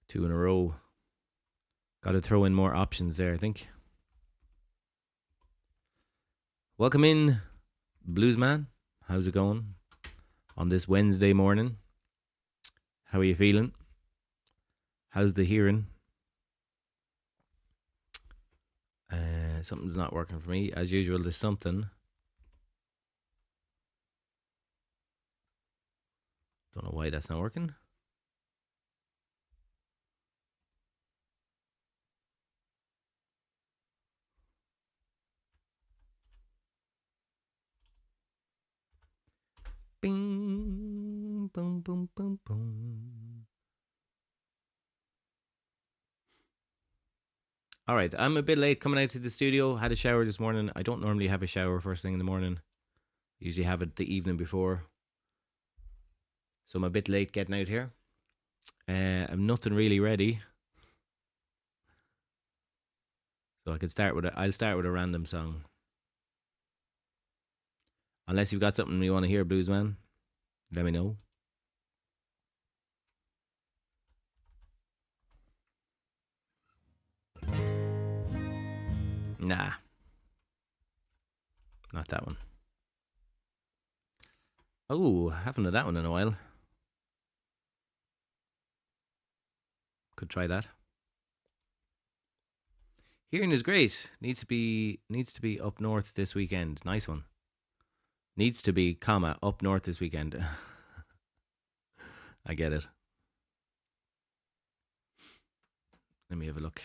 Two in a row. Got to throw in more options there, I think. Welcome in, Bluesman. How's it going on this Wednesday morning? How are you feeling? How's the hearing? Something's not working for me. As usual, there's something. Don't know why that's not working. Bing, boom, boom, boom, boom. All right, I'm a bit late coming out to the studio. Had a shower this morning. I don't normally have a shower first thing in the morning. Usually have it the evening before. So I'm a bit late getting out here. I'm nothing really ready. So I could start with I'll start with a random song. Unless you've got something you want to hear, Bluesman, let me know. Nah. Not that one. Oh, haven't had that one in a while. Could try that. Hearing is great. Needs to be up north this weekend. Nice one. Needs to be, comma, up north this weekend. I get it. Let me have a look.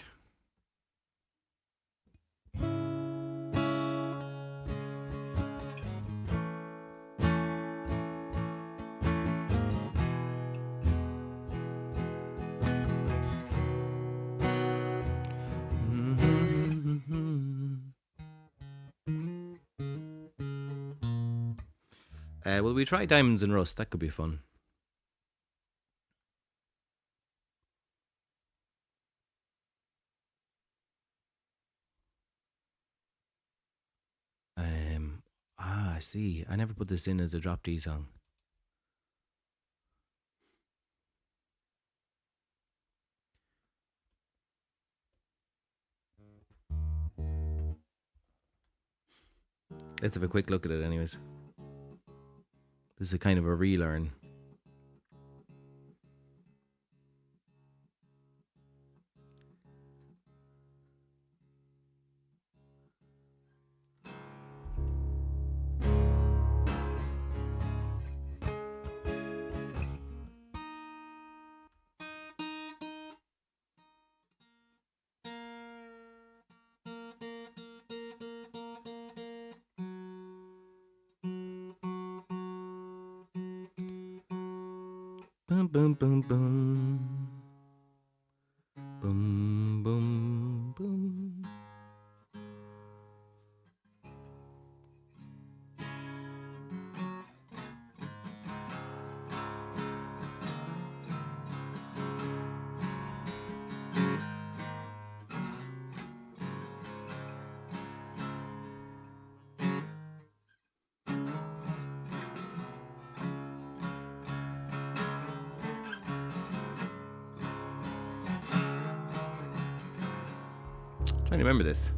Will we try Diamonds and Rust? That could be fun. I see. I never put this in as a Drop D song. Let's have a quick look at it anyways. This is a kind of a relearn. Boom, boom, boom, boom. Boom, boom, boom. Trying to remember this.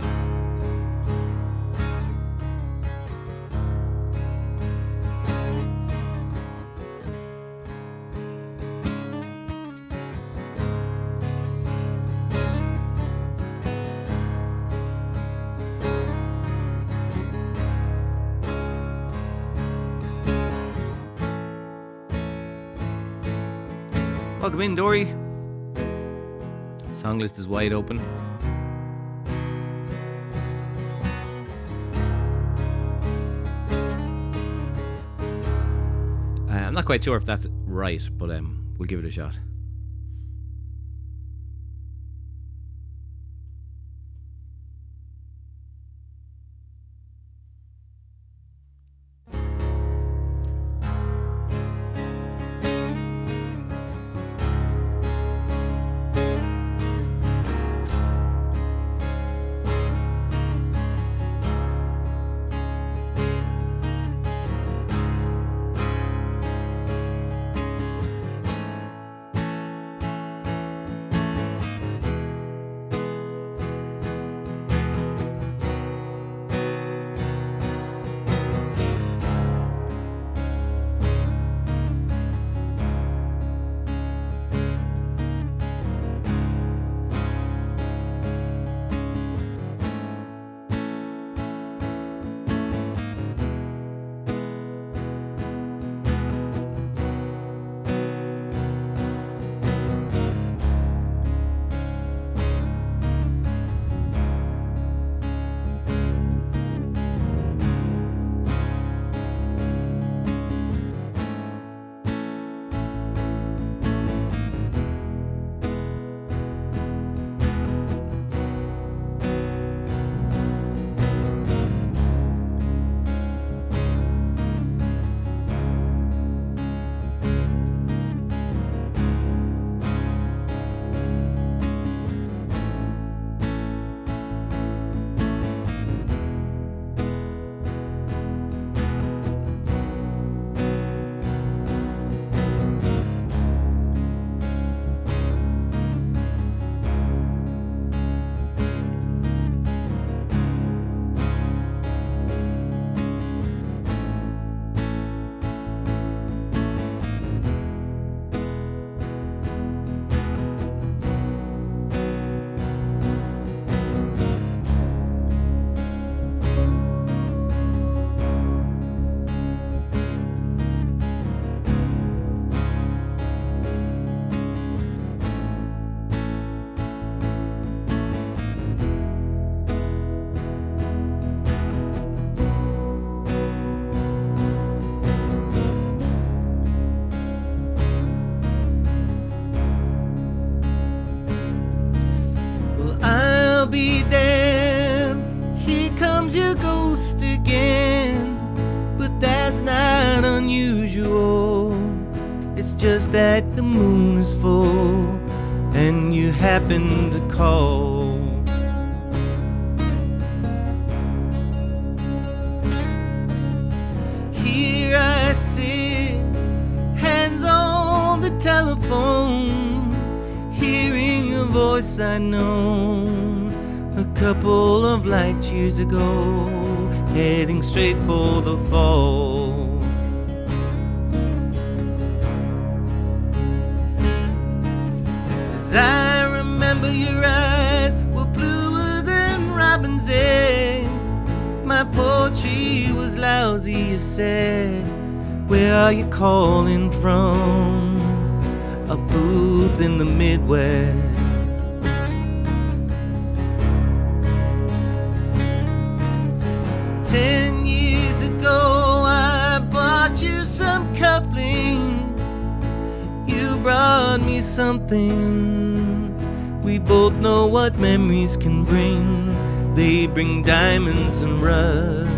Welcome in, Dory. Song list is wide open. I'm not quite sure if that's right, but we'll give it a shot. that the moon is full and you happen to call. Here I sit, hands on the telephone, hearing a voice I know a couple of light years ago, heading straight for the fall. As I remember, your eyes were bluer than robin's eggs. My poetry was lousy, you said. Where are you calling from? A booth in the Midwest. 10 years ago I bought you some cufflinks. You brought me something. We both know what memories can bring. They bring diamonds and rust.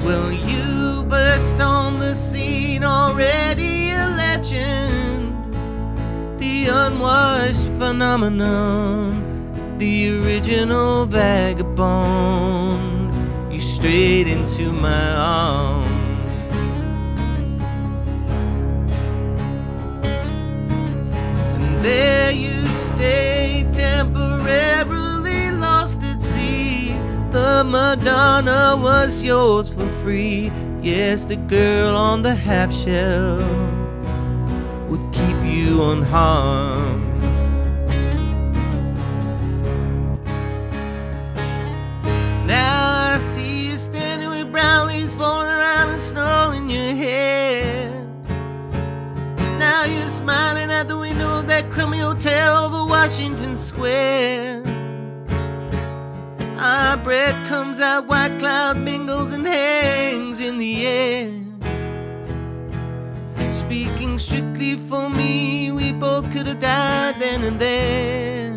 Well, you burst on the scene, already a legend. The unwashed phenomenon, the original vagabond. You strayed into my arms. And there you stay, temporarily lost at sea. The Madonna was yours for free. Yes, the girl on the half shell would keep you unharmed. Now I see you standing with brown leaves falling around and snow in your hair. Now you're smiling at the window of that crummy hotel over Washington Square. Our breath comes out, white cloud mingles and hangs in the air. Speaking strictly for me, we both could have died then and there.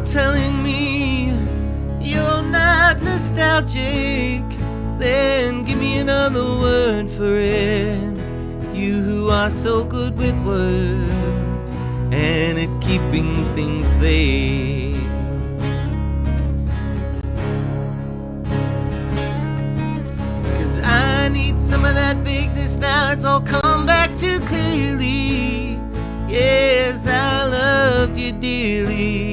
Telling me you're not nostalgic, then give me another word for it. You who are so good with words and at keeping things vague. 'Cause I need some of that vagueness now, it's all come back too clearly. Yes, I loved you dearly.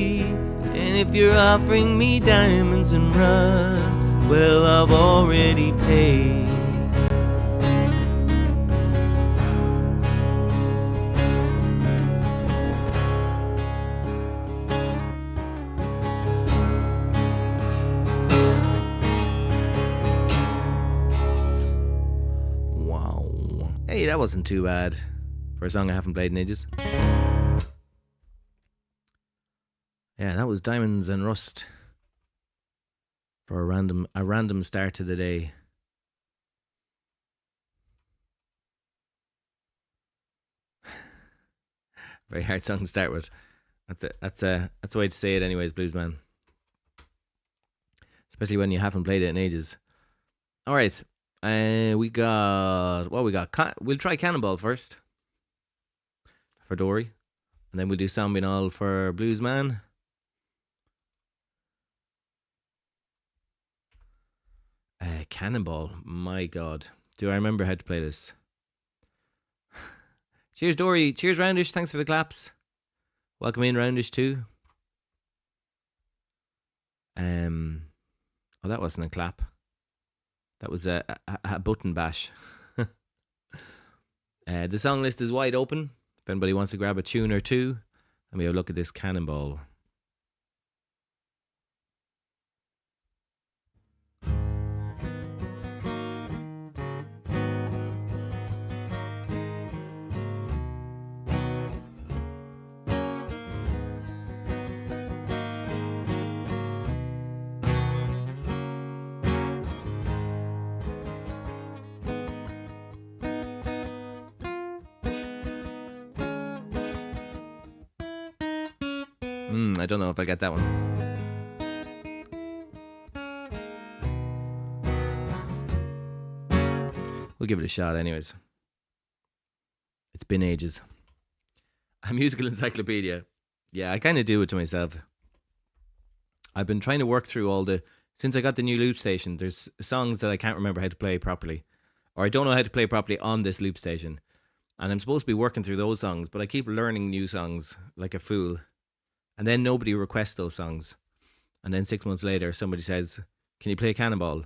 And if you're offering me diamonds and rust, well, I've already paid. Wow. Hey, that wasn't too bad for a song I haven't played in ages. Yeah, that was Diamonds and Rust for a random start to the day. Very hard song to start with. That's a way to say it, anyways, blues man. Especially when you haven't played it in ages. All right, we got. We'll try Cannonball first for Dory, and then we'll do Sombunall for blues man. Cannonball, my god. Do I remember how to play this? Cheers, Dory. Cheers, Roundish. Thanks for the claps. Welcome in, Roundish, too. Oh, that wasn't a clap. That was a button bash. The song list is wide open. If anybody wants to grab a tune or two, let me have a look at this Cannonball. I don't know if I get that one. We'll give it a shot anyways. It's been ages. A musical encyclopedia. Yeah, I kind of do it to myself. I've been trying to work through since I got the new loop station, there's songs that I can't remember how to play properly. Or I don't know how to play properly on this loop station. And I'm supposed to be working through those songs, but I keep learning new songs like a fool. And then nobody requests those songs. And then 6 months later, somebody says, "Can you play Cannonball?"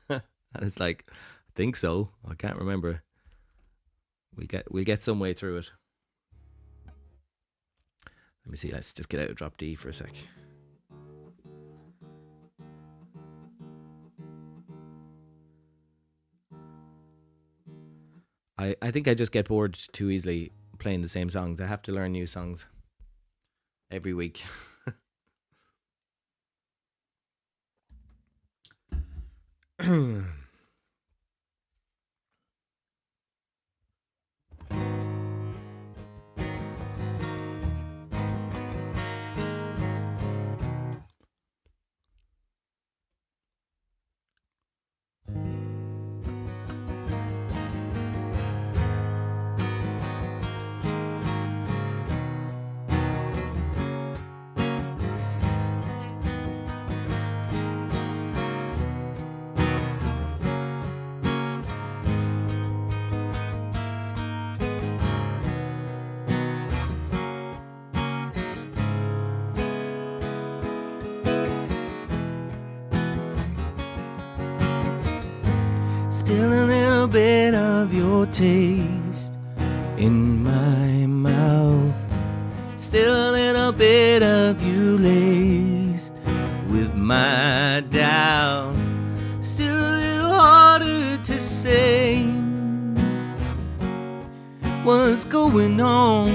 And it's like, I think so. I can't remember. We'll get some way through it. Let me see. Let's just get out of drop D for a sec. I think I just get bored too easily playing the same songs. I have to learn new songs every week. Still a little bit of your taste in my mouth. Still a little bit of you laced with my doubt. Still a little harder to say what's going on.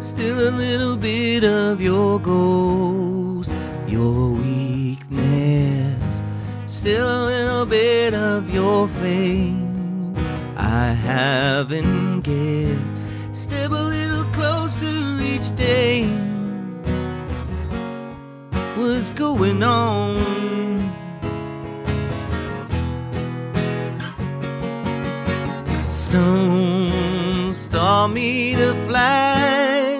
Still a little bit of your ghost, your weakness. Still a little bit of your faith I haven't guessed. Step a little closer each day. What's going on? Stones taught me to fly.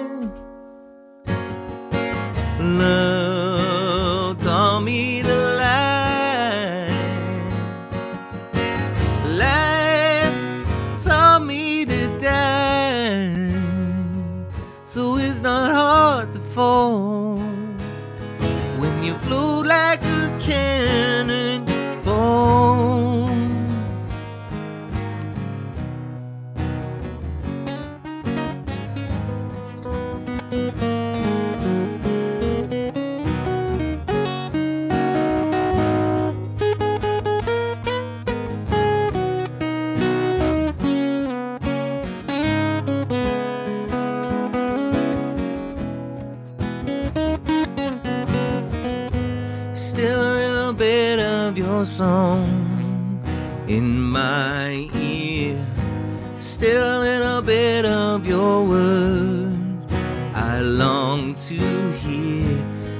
Love taught me to lie. Life taught me to die. So it's not hard to fall when you float like a cannonball. Song in my ear, still a little bit of your words I long to hear.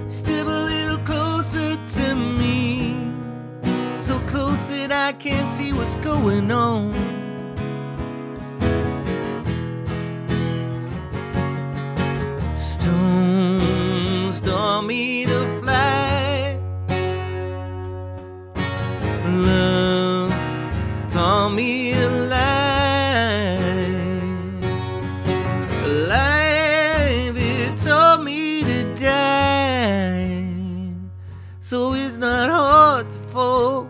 Step a little closer to me, so close that I can't see what's going on. Stones taught me to fly. taught me to life it taught me to die. So it's not hard to fall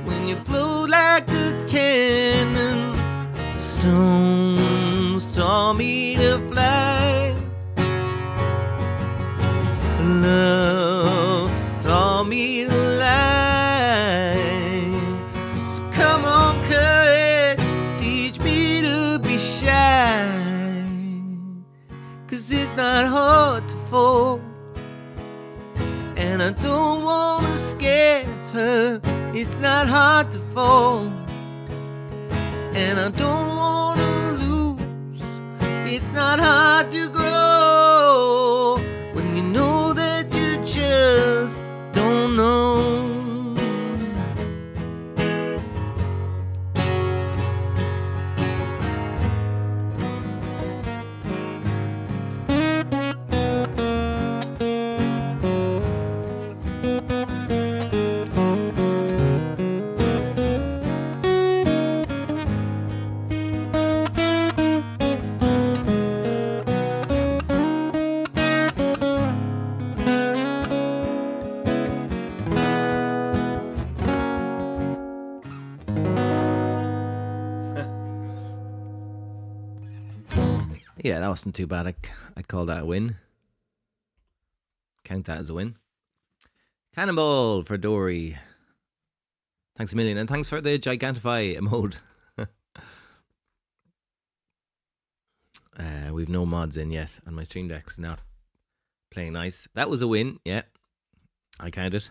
when you float like a cannon. Stones taught me to fly. Love taught me to lie. So come on, courage, teach me to be shy. 'Cause it's not hard to fall, and I don't wanna scare her. It's not hard to fall, and I don't wanna lose. It's not hard to grow when you know that you just don't know. Yeah, that wasn't too bad. I'd call that a win. Count that as a win. Cannonball for Dory. Thanks a million. And thanks for the Gigantify mode. We've no mods in yet, and my Stream Deck's not playing nice. That was a win. Yeah, I count it.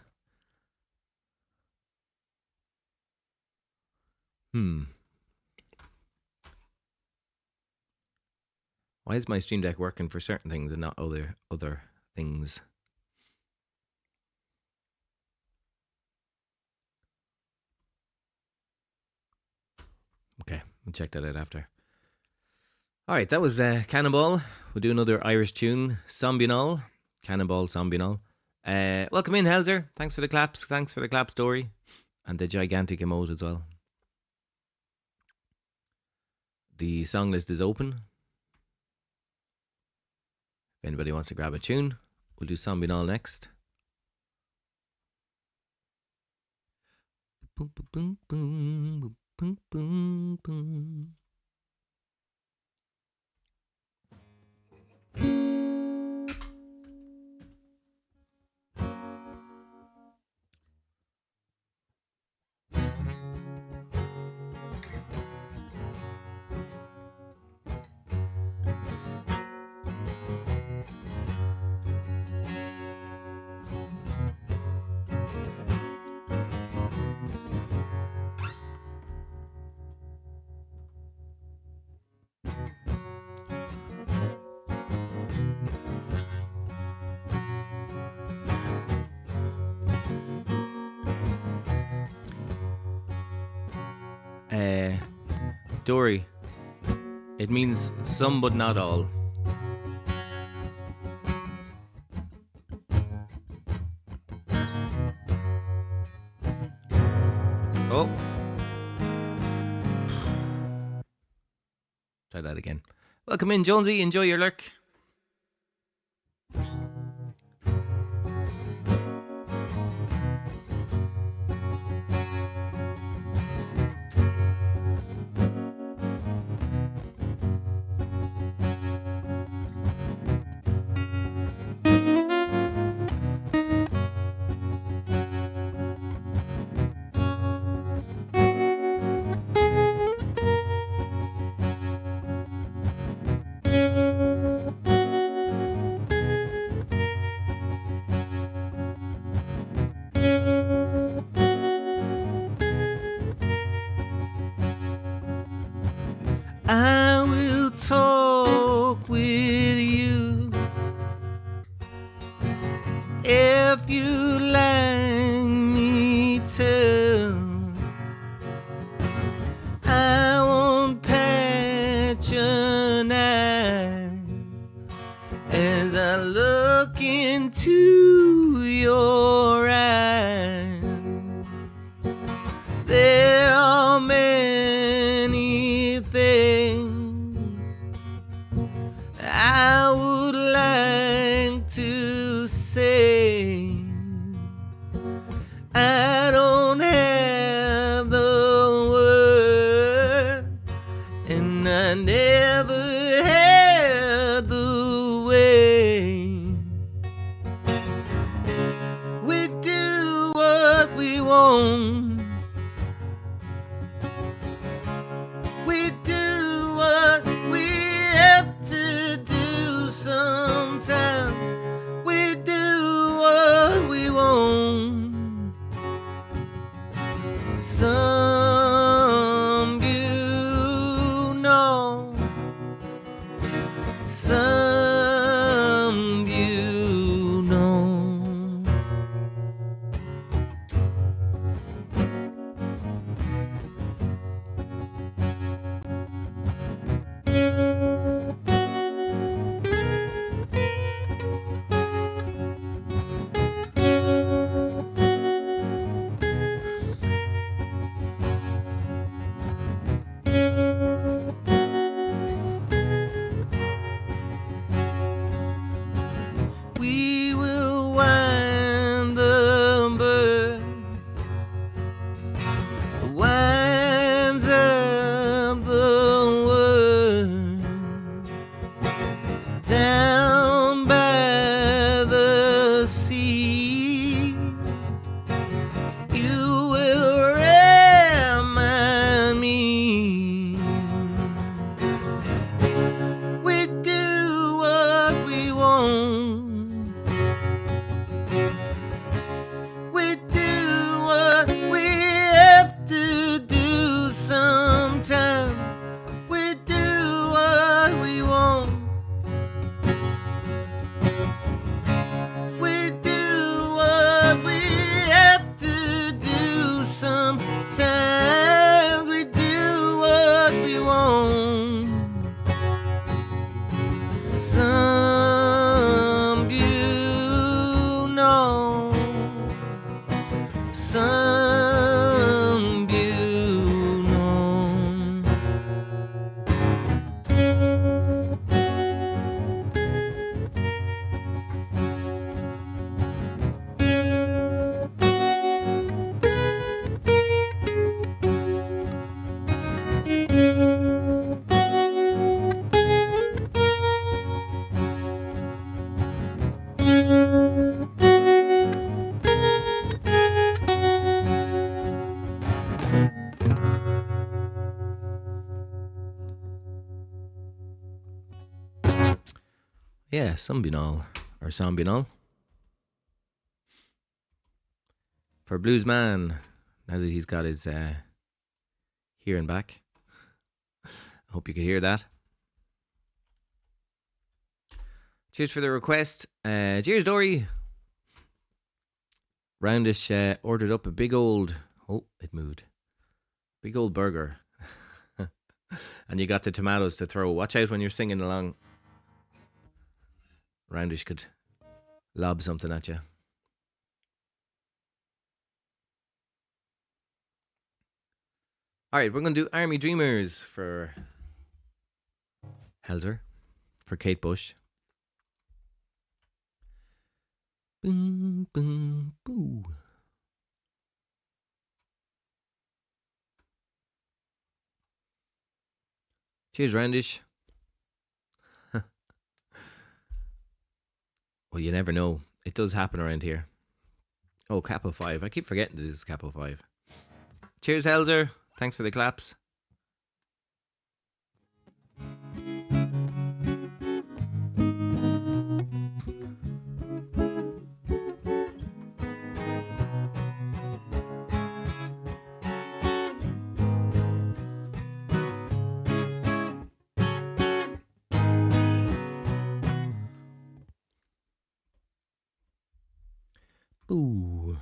Why is my Stream Deck working for certain things and not other things? Okay, we'll check that out after. Alright, that was Cannonball. We'll do another Irish tune. Sombunall. Cannonball, Sombunall. Welcome in, Helzer. Thanks for the claps. Thanks for the clap story. And the gigantic emote as well. The song list is open. If anybody wants to grab a tune, we'll do Sombunall next. Boom, boom, boom, boom, boom, boom. Dory. It means some but not all. Oh. Try that again. Welcome in, Jonesy. Enjoy your lurk. There Some you know, some you know. We will wind the bird, winds up the word, down by the sea. You will remind me. We do what we want. We do what we have to do sometime. We do what we want. We do what we have to do sometime. We do what we want. Some you know, some you know. Yeah, Sombunall or Sombunall. For Blues Man, now that he's got his hearing back. I hope you could hear that. Cheers for the request. Cheers, Dory. Roundish ordered up a big old... Oh, it moved. Big old burger. And you got the tomatoes to throw. Watch out when you're singing along. Roundish could lob something at you. Alright, we're going to do Army Dreamers for Helzer, for Kate Bush. Boom, boom, boo. Cheers, Roundish. Well, you never know. It does happen around here. Oh, Capo 5. I keep forgetting this is Capo 5. Cheers, Helzer. Thanks for the claps. Boo.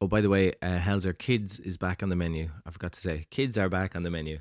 Oh, by the way, Helzer, Kids is back on the menu. I forgot to say. Kids are back on the menu.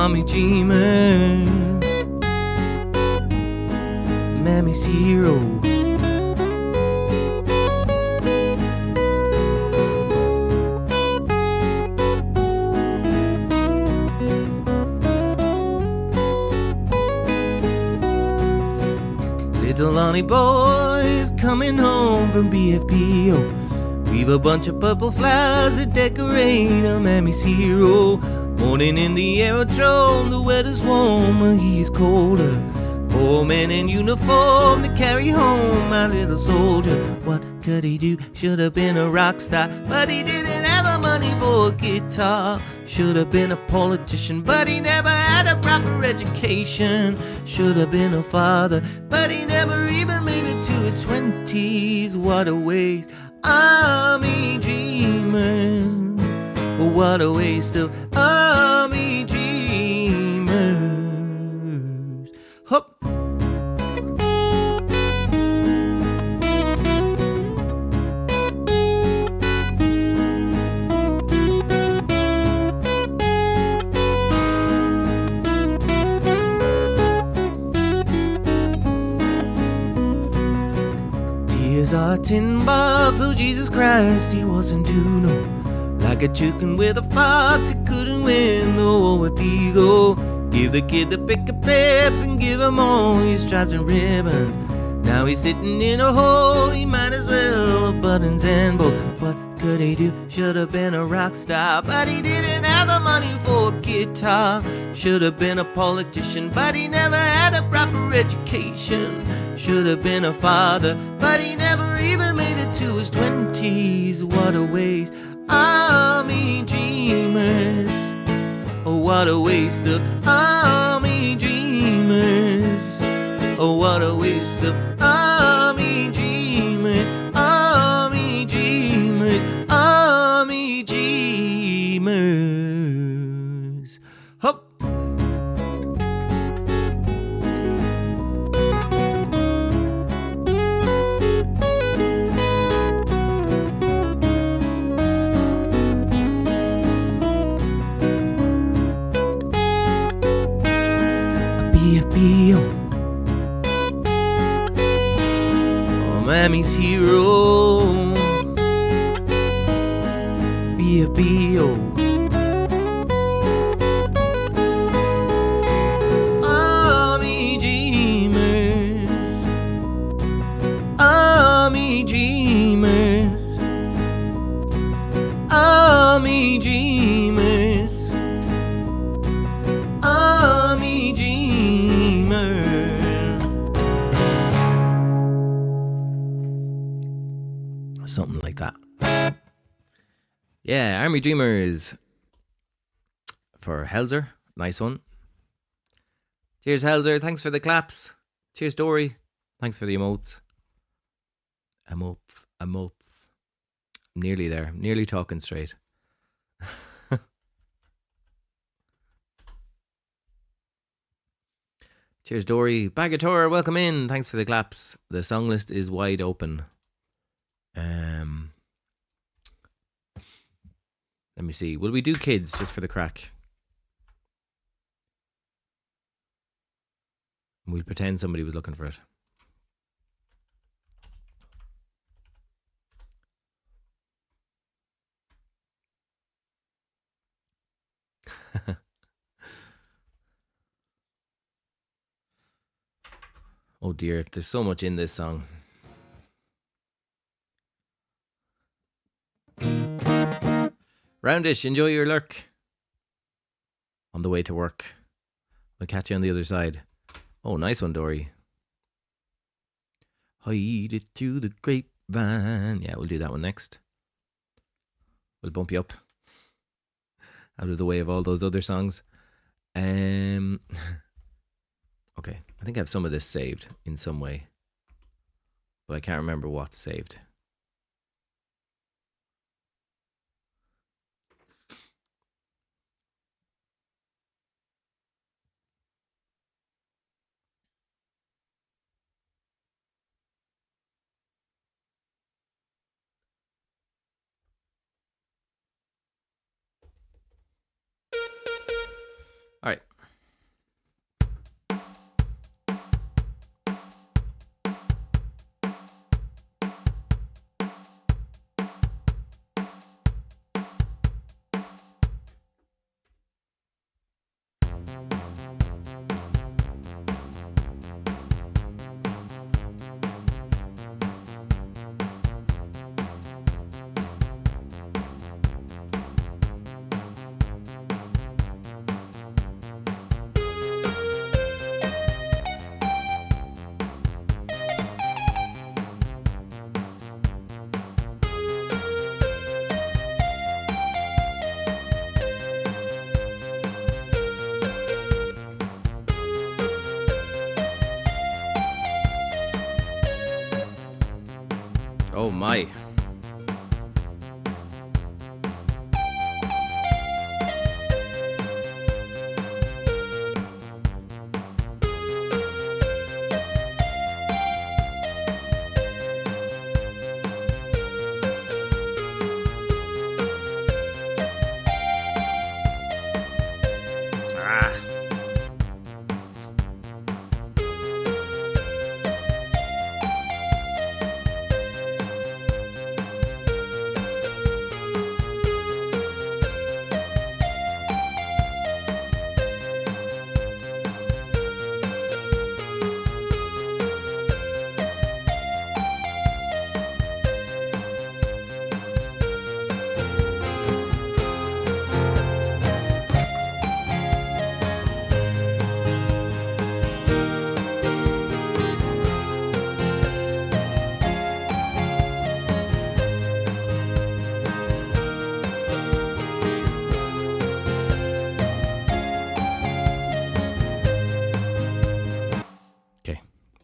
Army dreamers, Mammy's hero. Little Lonnie boys coming home from BFPO. We've a bunch of purple flowers that decorate a Mammy's hero. Morning in the aerodrome, the weather's warmer, he is colder. 4 men in uniform to carry home my little soldier. What could he do? Should have been a rock star, but he didn't have the money for a guitar. Should have been a politician, but he never had a proper education. Should have been a father, but he never even made it to his 20s. What a waste, Army dreamers. What a waste of Army dreamers. Hup. Tears are tin box, oh Jesus Christ, he wasn't too no. Like a chicken with a fox, he couldn't win the war with ego. Give the kid the pick of peps and give him all his stripes and ribbons. Now he's sitting in a hole, he might as well have buttons and bows. What could he do? Should have been a rock star, but he didn't have the money for a guitar. Should have been a politician, but he never had a proper education. Should have been a father, but he never even made it to his 20s. What a waste, Army dreamers. Oh, what a waste of Army dreamers. Oh, what a waste of Army dreamers. Army dreamers. Army dreamers. Hop. Oh, Mammy's hero. B.A.B.O. Army dreamers. Army dreamers. Army dreamers. Army dreamers. Something like that. Yeah, Army Dreamers for Helzer. Nice one. Cheers, Helzer. Thanks for the claps. Cheers, Dory. Thanks for the emotes. Emotes. I'm nearly there. Nearly talking straight. Cheers, Dory. Bagator, welcome in. Thanks for the claps. The song list is wide open. Let me see. Will we do kids just for the crack? We'll pretend somebody was looking for it. Oh dear, there's so much in this song. Roundish, enjoy your lurk. On the way to work. I'll catch you on the other side. Oh, nice one, Dory. Hide it to the grapevine. Yeah, we'll do that one next. We'll bump you up. Out of the way of all those other songs. Okay, I think I have some of this saved in some way. But I can't remember what's saved. All right. Oh my.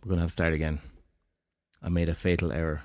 We're going to have to start again. I made a fatal error.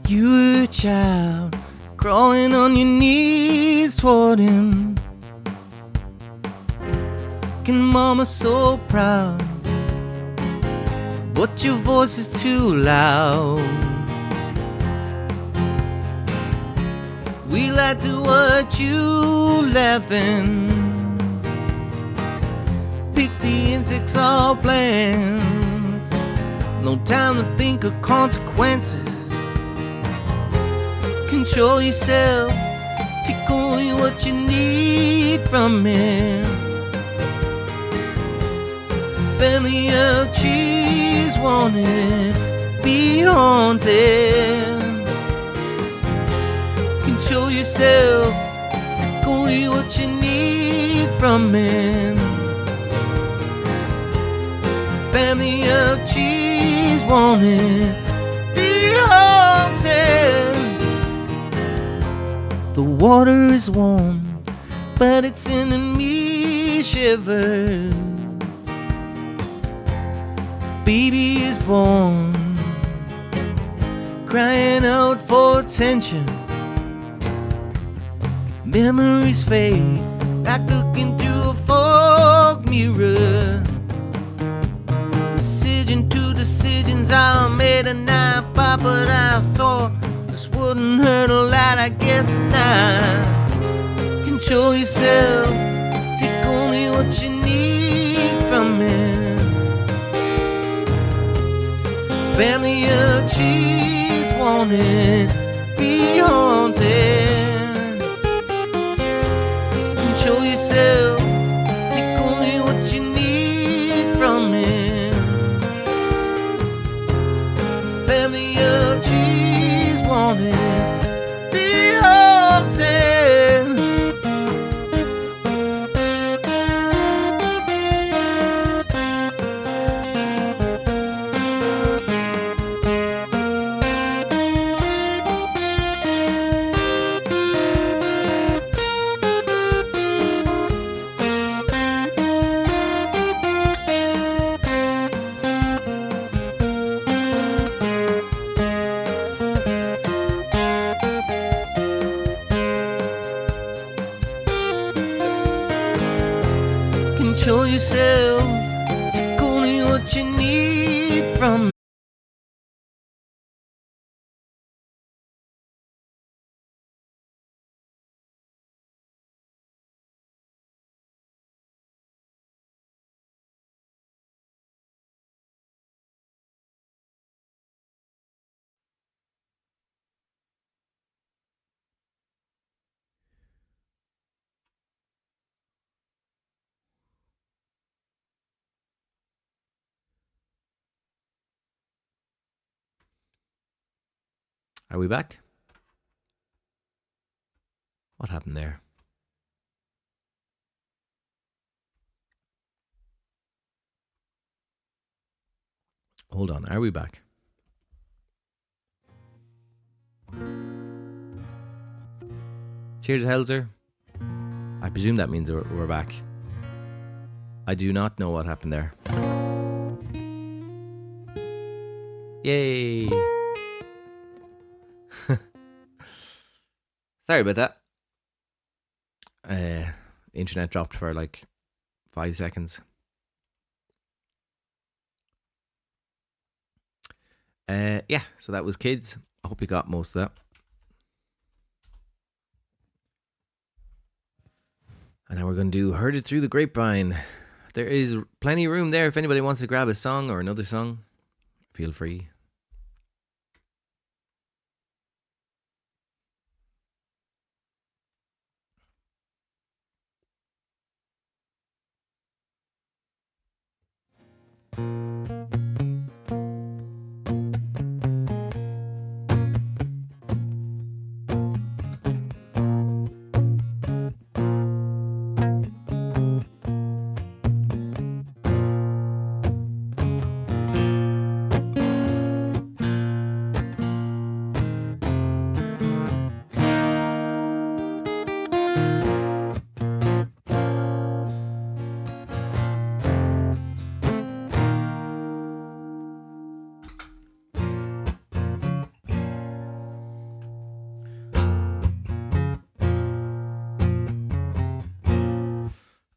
You were a child, crawling on your knees toward him. And mama so proud, but your voice is too loud. We like to watch you laughing, pick the insects all plans. No time to think of consequences. Control yourself, take only what you need from him. Family of trees wanted be haunted. Control yourself, take only what you need from him. Family of trees wanted be haunted. The water is warm, but it's sending me shivers. Baby is born, crying out for attention. Memories fade, like looking through a fog mirror. Decision to decisions I made a night by, but I thought this wouldn't hurt a lot, I guess not. Control yourself, take only what you need from him. Family of trees wanted be haunted. Control yourself, take only what you need from him. Family of trees wanted be haunted. Control yourself, take only what you need from. Are we back? What happened there? Hold on, are we back? Cheers, Helzer. I presume that means we're back. I do not know what happened there. Yay! Sorry about that. Internet dropped for like 5 seconds. Yeah, so that was Kids. I hope you got most of that. And now we're going to do Heard It Through the Grapevine. There is plenty of room there if anybody wants to grab a song or another song. Feel free.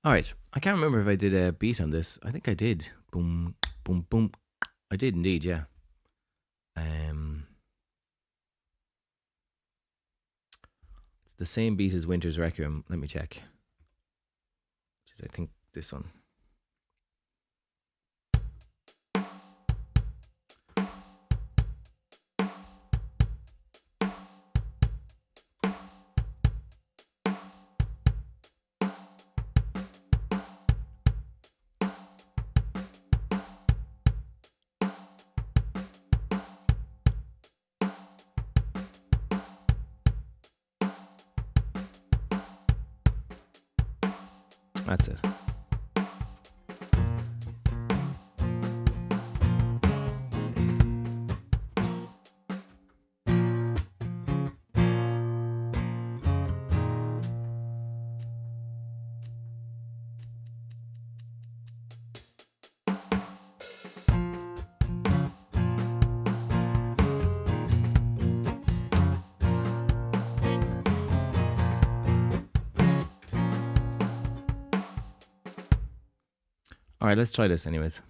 Alright, I can't remember if I did a beat on this. I think I did. Boom, boom, boom. I did indeed, yeah. It's the same beat as Winter's Requiem. Let me check. Which is, I think, this one. That's it. All right, let's try this anyways.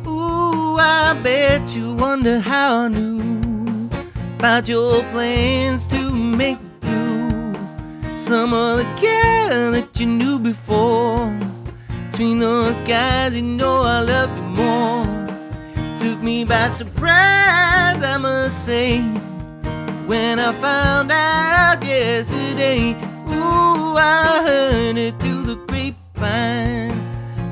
Ooh, I bet you wonder how I knew about your plans to make you some other girl that you knew before. Between those guys, you know I love you more. Took me by surprise, I must say, when I found out yesterday. Ooh, I heard it through the grapevine.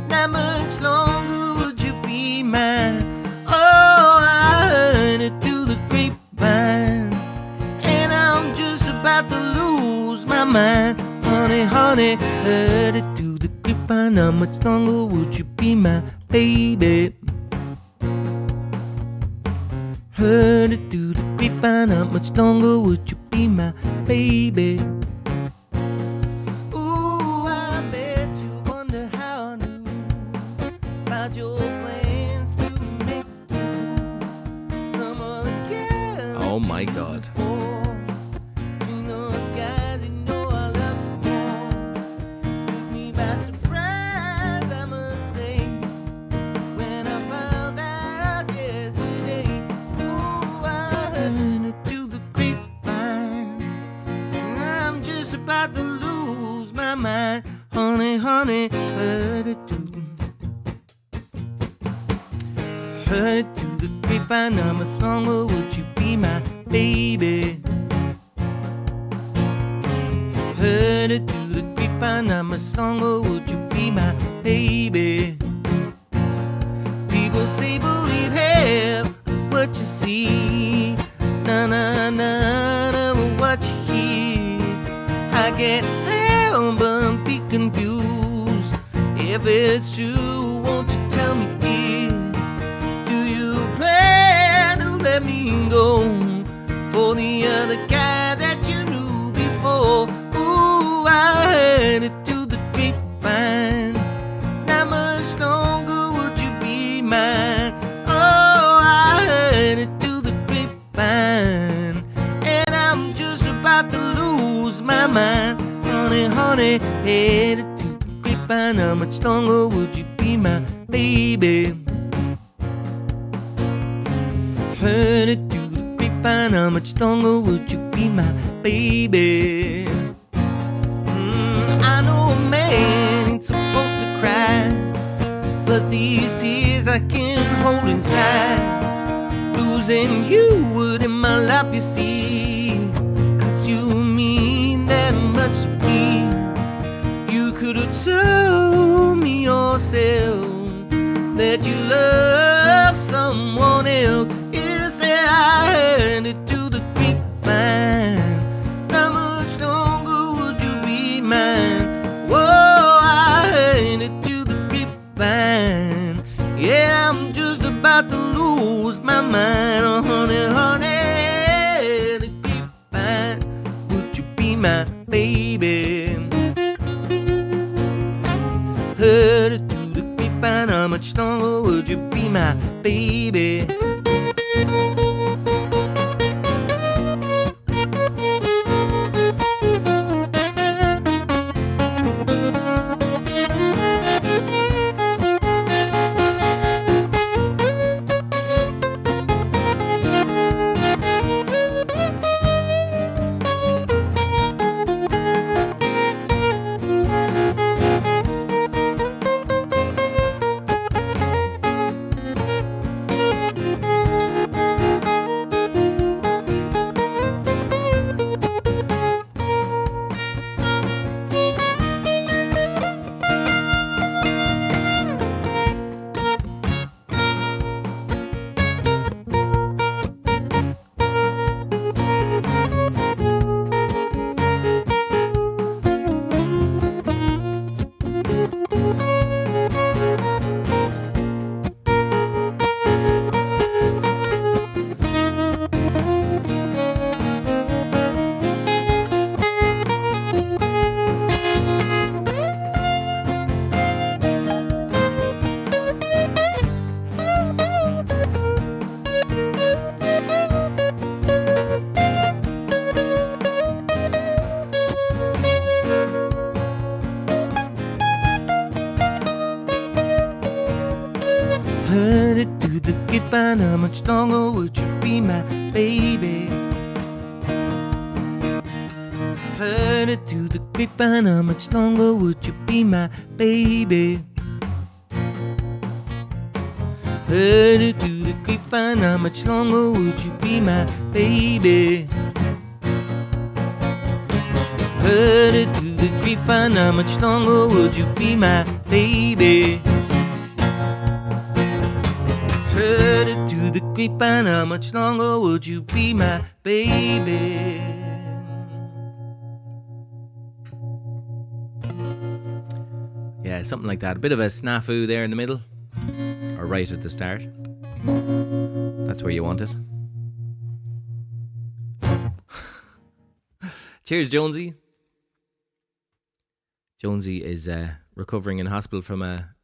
Not much longer would you be mine. Oh, I heard it through the grapevine, and I'm just about to lose my mind. Honey, honey, heard it through the grapevine. How much longer would you be my baby? Heard it through the grapevine. How much longer would you be my baby? Ooh, I bet you wonder how I knew about your plans to make you some other girl. Oh my God. Honey, honey, heard it Heard it through the grapevine, how much longer would you be my baby? Heard it through the grapevine, how much longer would you be my baby? People say believe half what you see, na na na na what you hear. I can't help but be confused. If it's true, won't you tell me, dear? Do you plan to let me go for the other guy that you knew before? Ooh, I heard it through the grapevine. How much longer would you be mine? Oh, I heard it through the grapevine, and I'm just about to lose my mind. Honey, honey, heard it through the grapevine. How much longer would you be my baby? Heard it through the grapevine. How much longer would you be my baby? I know a man ain't supposed to cry, but these tears I can't hold inside. Losing you would in my life, you see, 'cause you mean that much to me. You could have told me yourself that you love someone else. Instead I heard it through the grapevine. How much longer would you be mine? Whoa, I heard it through the grapevine. Yeah, I'm just about to lose my mind. Oh, honey, honey, the grapevine. Would you be my baby? Heard it through the grapevine. How much longer would you be my baby? Heard it through the grapevine. How much longer would you be my baby? Heard it through the grapevine. How much longer would you be my baby? Heard it through the grapevine. How much longer would you be my baby? Heard it through the grapevine. How much longer would you be my baby? Heard it through the grapevine. How much longer would you be my baby? Yeah, something like that. A bit of a snafu there in the middle, or right at the start. That's where you want it. Cheers, Jonesy. Jonesy is recovering in hospital from a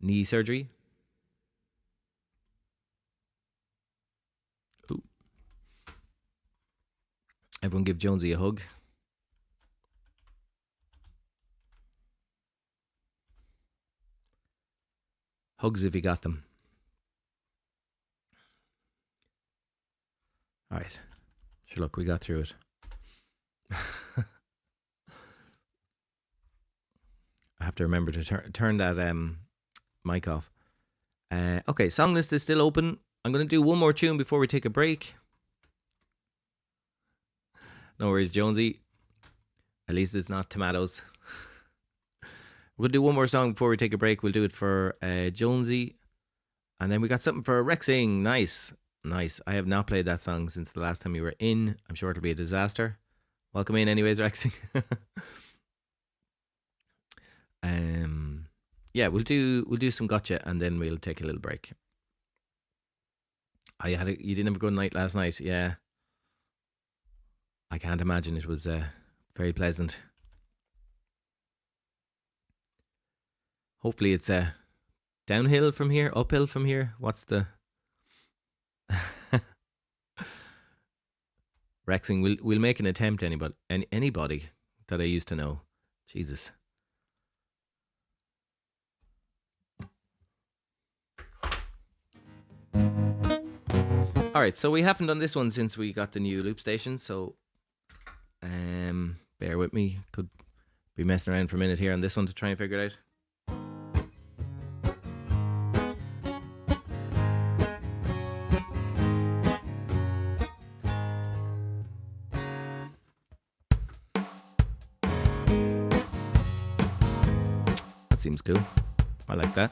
knee surgery. Ooh. Everyone give Jonesy a hug. Hugs if you got them. All right. Sure, look, we got through it. I have to remember to turn that mic off. Okay, song list is still open. I'm going to do one more tune before we take a break. No worries, Jonesy. At least it's not tomatoes. We'll do one more song before we take a break. We'll do it for Jonesy. And then we got something for Rexing. Nice. I have not played that song since the last time you were in. I'm sure it'll be a disaster. Welcome in anyways, Rexing. Yeah, we'll do some Gotye and then we'll take a little break. You didn't have a good night last night, yeah. I can't imagine it was very pleasant. Hopefully it's downhill from here, uphill from here. What's the Rexing? We'll make an attempt. Anybody that I used to know. Jesus. All right, so we haven't done this one since we got the new loop station. So, bear with me. Could be messing around for a minute here on this one to try and figure it out. Seems cool. I like that.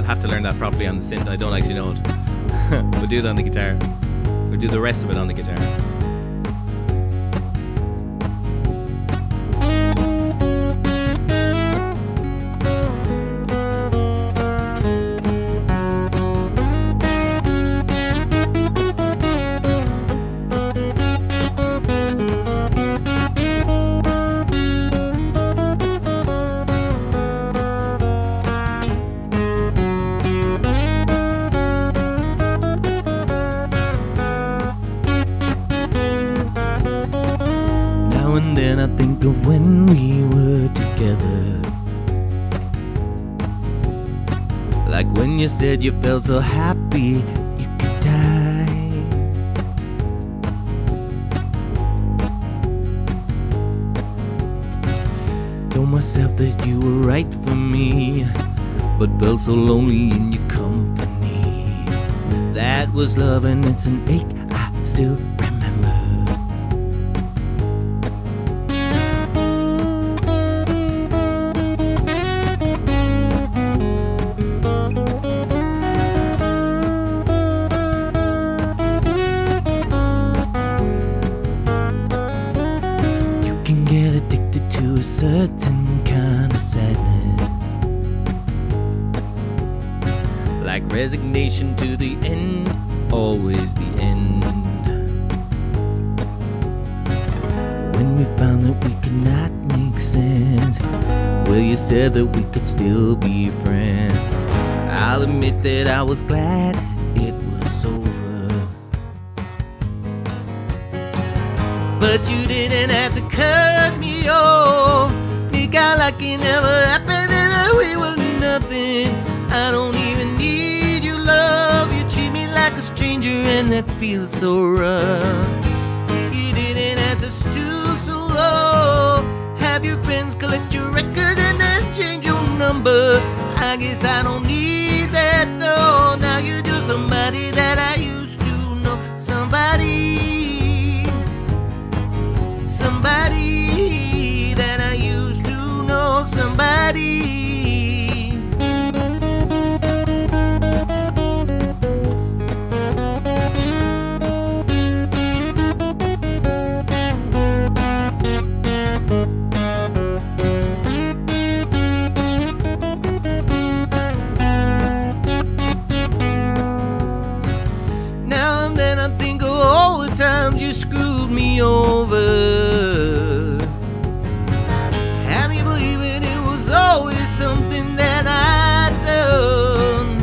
Have to learn that properly on the synth. I don't actually know it. We'll do it on the guitar. We'll do the rest of it on the guitar. Said you felt so happy you could die. Told myself that you were right for me, but felt so lonely in your company. That was love and it's an ache I still remember. Certain kind of sadness, like resignation to the end, always the end. When we found that we could not make sense, well, you said that we could still be friends. I'll admit that I was glad it was over. But you didn't have to cut me off. It got like it never happened and that we were nothing. I don't even need your love. You treat me like a stranger and that feels so rough. You didn't have to stoop so low. Have your friends collect your records and then change your number. I guess I don't need that though. Now you're just somebody that I used to know. Somebody that I used to know. Somebody. Times you screwed me over. Have me believing it was always something that I'd done.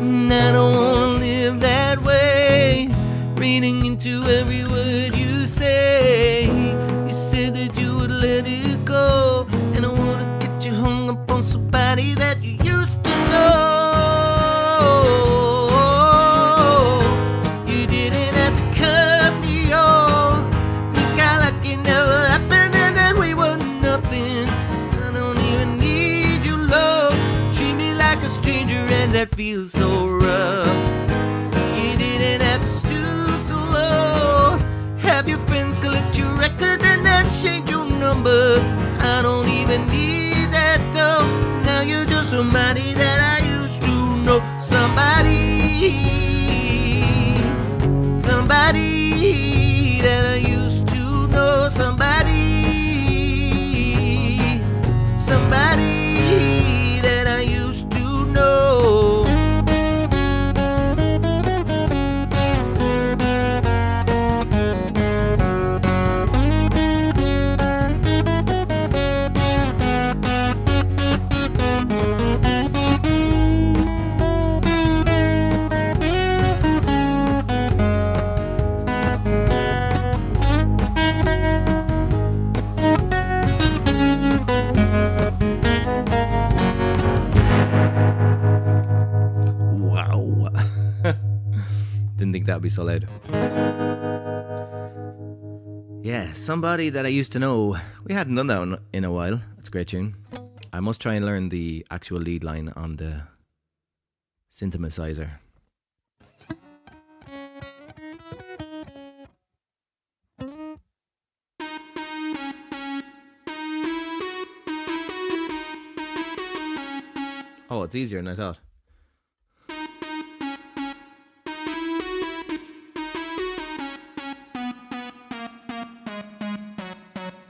And I don't wanna live that way, reading into every word you say. You said that you would let it go, and I wanna get you hung up on somebody that you used to know. That feels so rough. You didn't have to stoop so low. Have your friends collect your records and then change your number. I don't even need that though. Now you're just somebody that I used to know. Somebody that I used to know. Somebody that I used to know. Didn't think that would be so loud. Yeah, somebody that I used to know. We hadn't done that one in a while. It's a great tune. I must try and learn the actual lead line on the synthesizer. Oh, it's easier than I thought.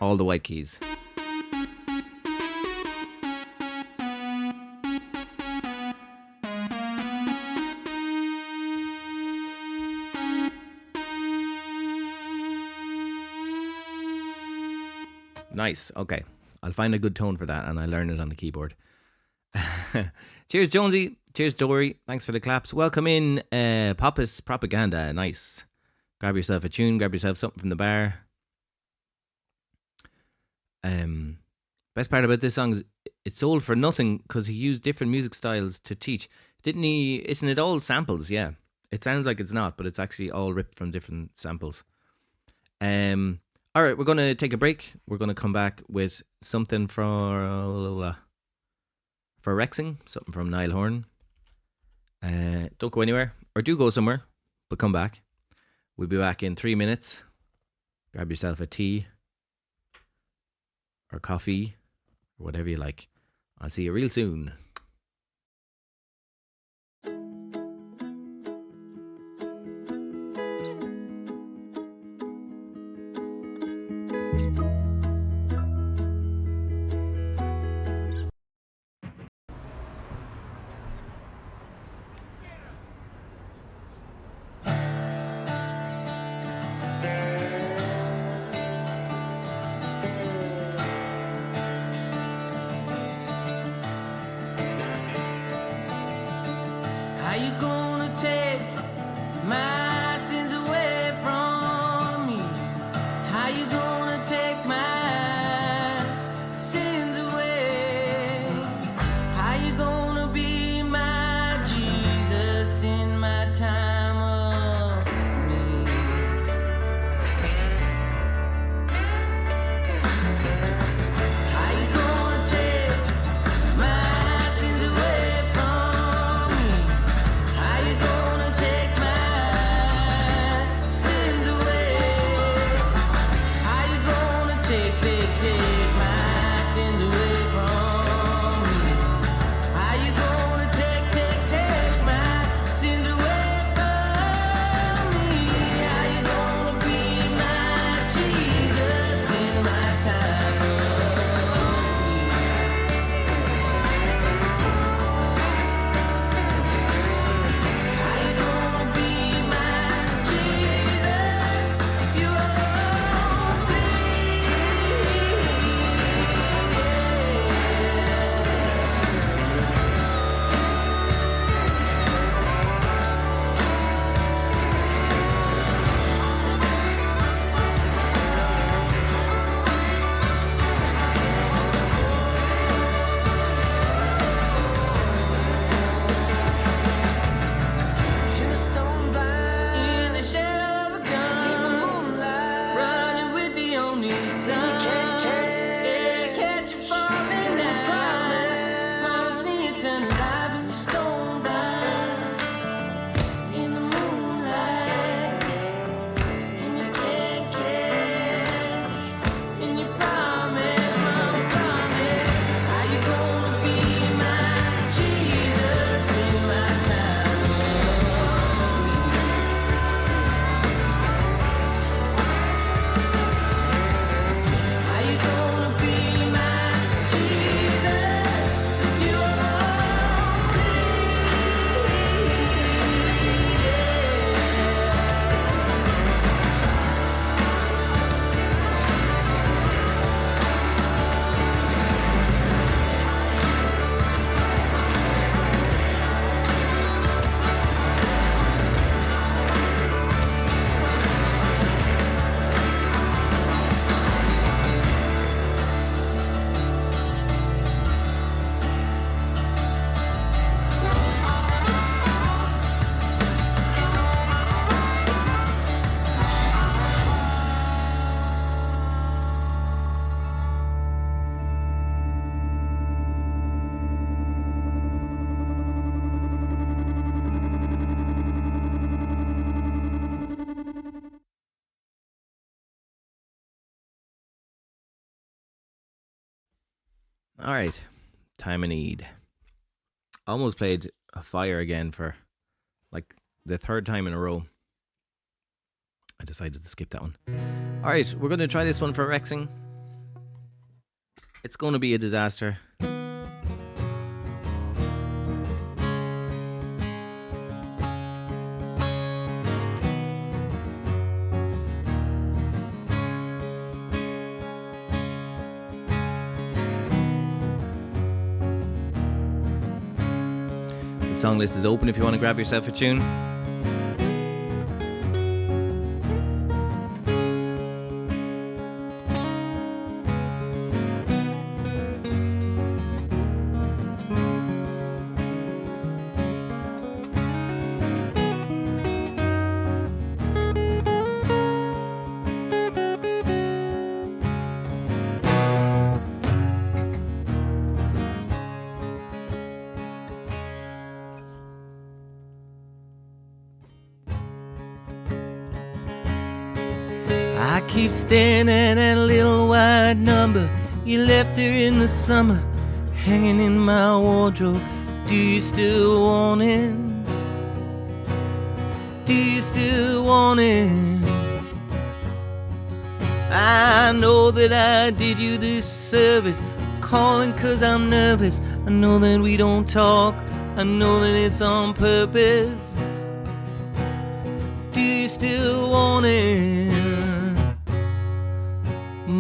All the white keys. Nice. Okay. I'll find a good tone for that and I'll learn it on the keyboard. Cheers, Jonesy. Cheers, Dory. Thanks for the claps. Welcome in, Papa's Propaganda. Nice. Grab yourself a tune. Grab yourself something from the bar. Best part about this song is it's sold for nothing because he used different music styles to teach. Didn't he? Isn't it all samples? Yeah. It sounds like it's not, but it's actually all ripped from different samples. All right, we're going to take a break. We're going to come back with something for Rexing, something from Niall Horan. Don't go anywhere, or do go somewhere, but come back. We'll be back in 3 minutes. Grab yourself a tea or coffee or whatever you like. I'll see you real soon. you gonna take my sins away? How you gonna be my Jesus in my time of need? How you gonna take my sins away from me? How you gonna take my sins away? How you gonna take my sins away from me? How you gonna take my sins away from me? How you gonna be my Jesus in my time of need? How you gonna be my Jesus if you won't in the stone blind, in the shadow of a gun, in the moonlight, running with the only sun. You can't catch you falling down. Promise me eternal life in the stone blind, in the moonlight, and you can't catch, and you promise, mama, promise. How you gonna be my Jesus in my time of need? How you gonna be my Jesus if you won't All right, Time of Need. Almost played a Fire again for like the third time in a row. I decided to skip that one. All right, we're going to try this one for Rexing. It's going to be a disaster. The song list is open if you want to grab yourself a tune. I keep staring at that little white number. You left her in the summer, hanging in my wardrobe. Do you still want it? Do you still want it? I know that I did you this service, calling 'cause I'm nervous. I know that we don't talk, I know that it's on purpose. Do you still want it?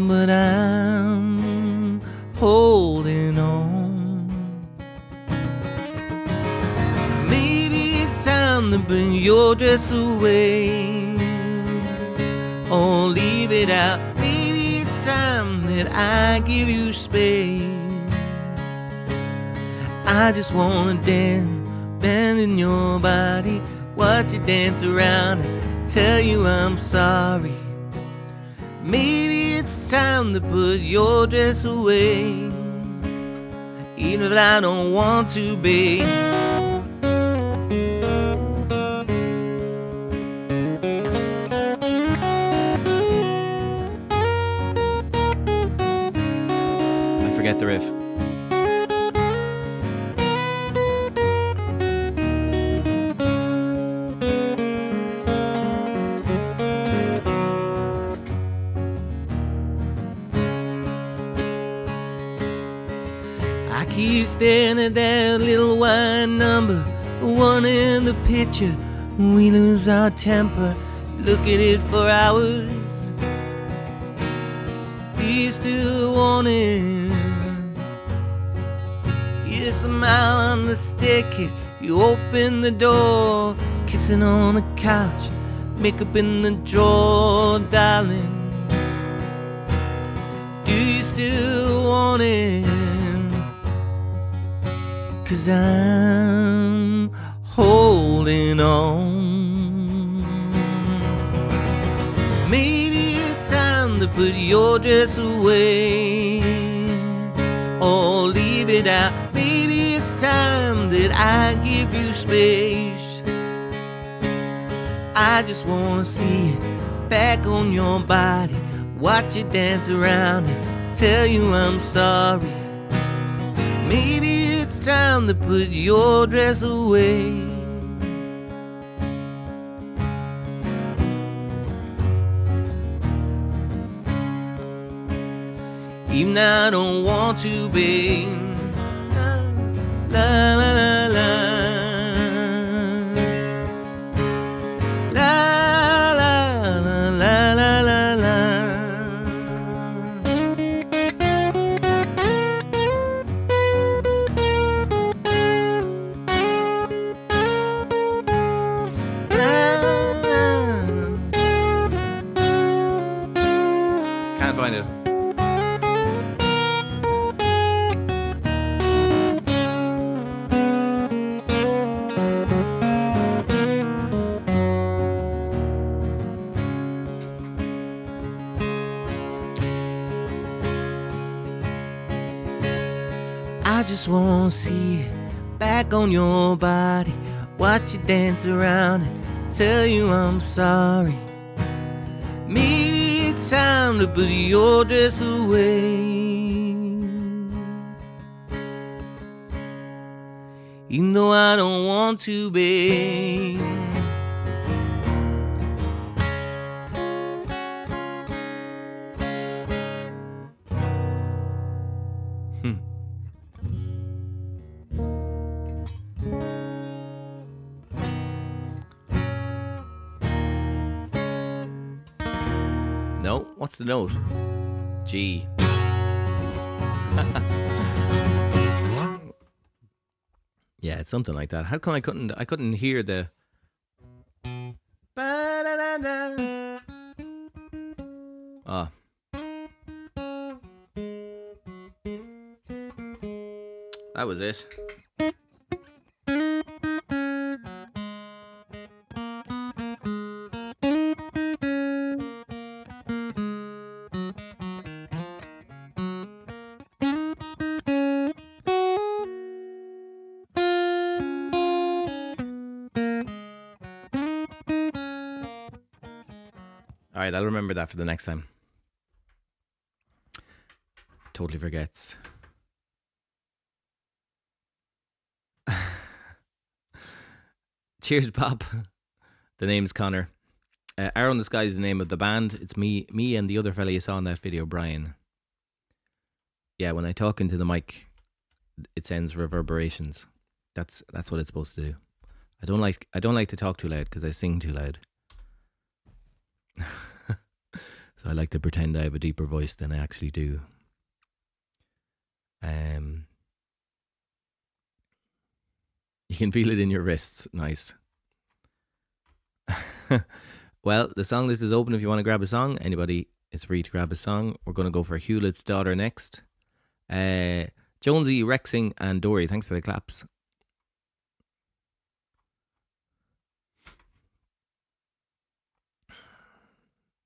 But I'm holding on. Maybe it's time to bring your dress away, or leave it out. Maybe it's time that I give you space. I just wanna dance, bend in your body, watch you dance around and tell you I'm sorry. Maybe it's time to put your dress away, even if I don't want to be. I forget the riff. I keep staring at that little wine number, the one in the picture. We lose our temper, look at it for hours. Do you still want it? You smile on the staircase, you open the door, kissing on the couch, makeup in the drawer, darling. Do you still want it? 'Cause I'm holding on. Maybe it's time to put your dress away or leave it out. Maybe it's time that I give you space. I just wanna see it back on your body, watch you dance around and tell you I'm sorry. Maybe it's time to put your dress away. Even I don't want to be. La la la la. La la la la la la la. Can't find it. I just wanna see it back on your body, watch you dance around and tell you I'm sorry. Maybe it's time to put your dress away, even though I don't want to be. No, what's the note? G. Yeah, it's something like that. How come I couldn't hear the ba-da-da-da. Ah. That was it. Alright, I'll remember that for the next time. Totally forgets. Cheers, Bob. The name's Connor. Arrow in the Sky is the name of the band. It's me and the other fella you saw in that video, Brian. Yeah, when I talk into the mic, it sends reverberations. That's what it's supposed to do. I don't like to talk too loud because I sing too loud. So I like to pretend I have a deeper voice than I actually do. You can feel it in your wrists. Nice. Well, the song list is open if you want to grab a song. Anybody is free to grab a song. We're going to go for Hewlett's Daughter next. Jonesy, Rexing, and Dory, thanks for the claps.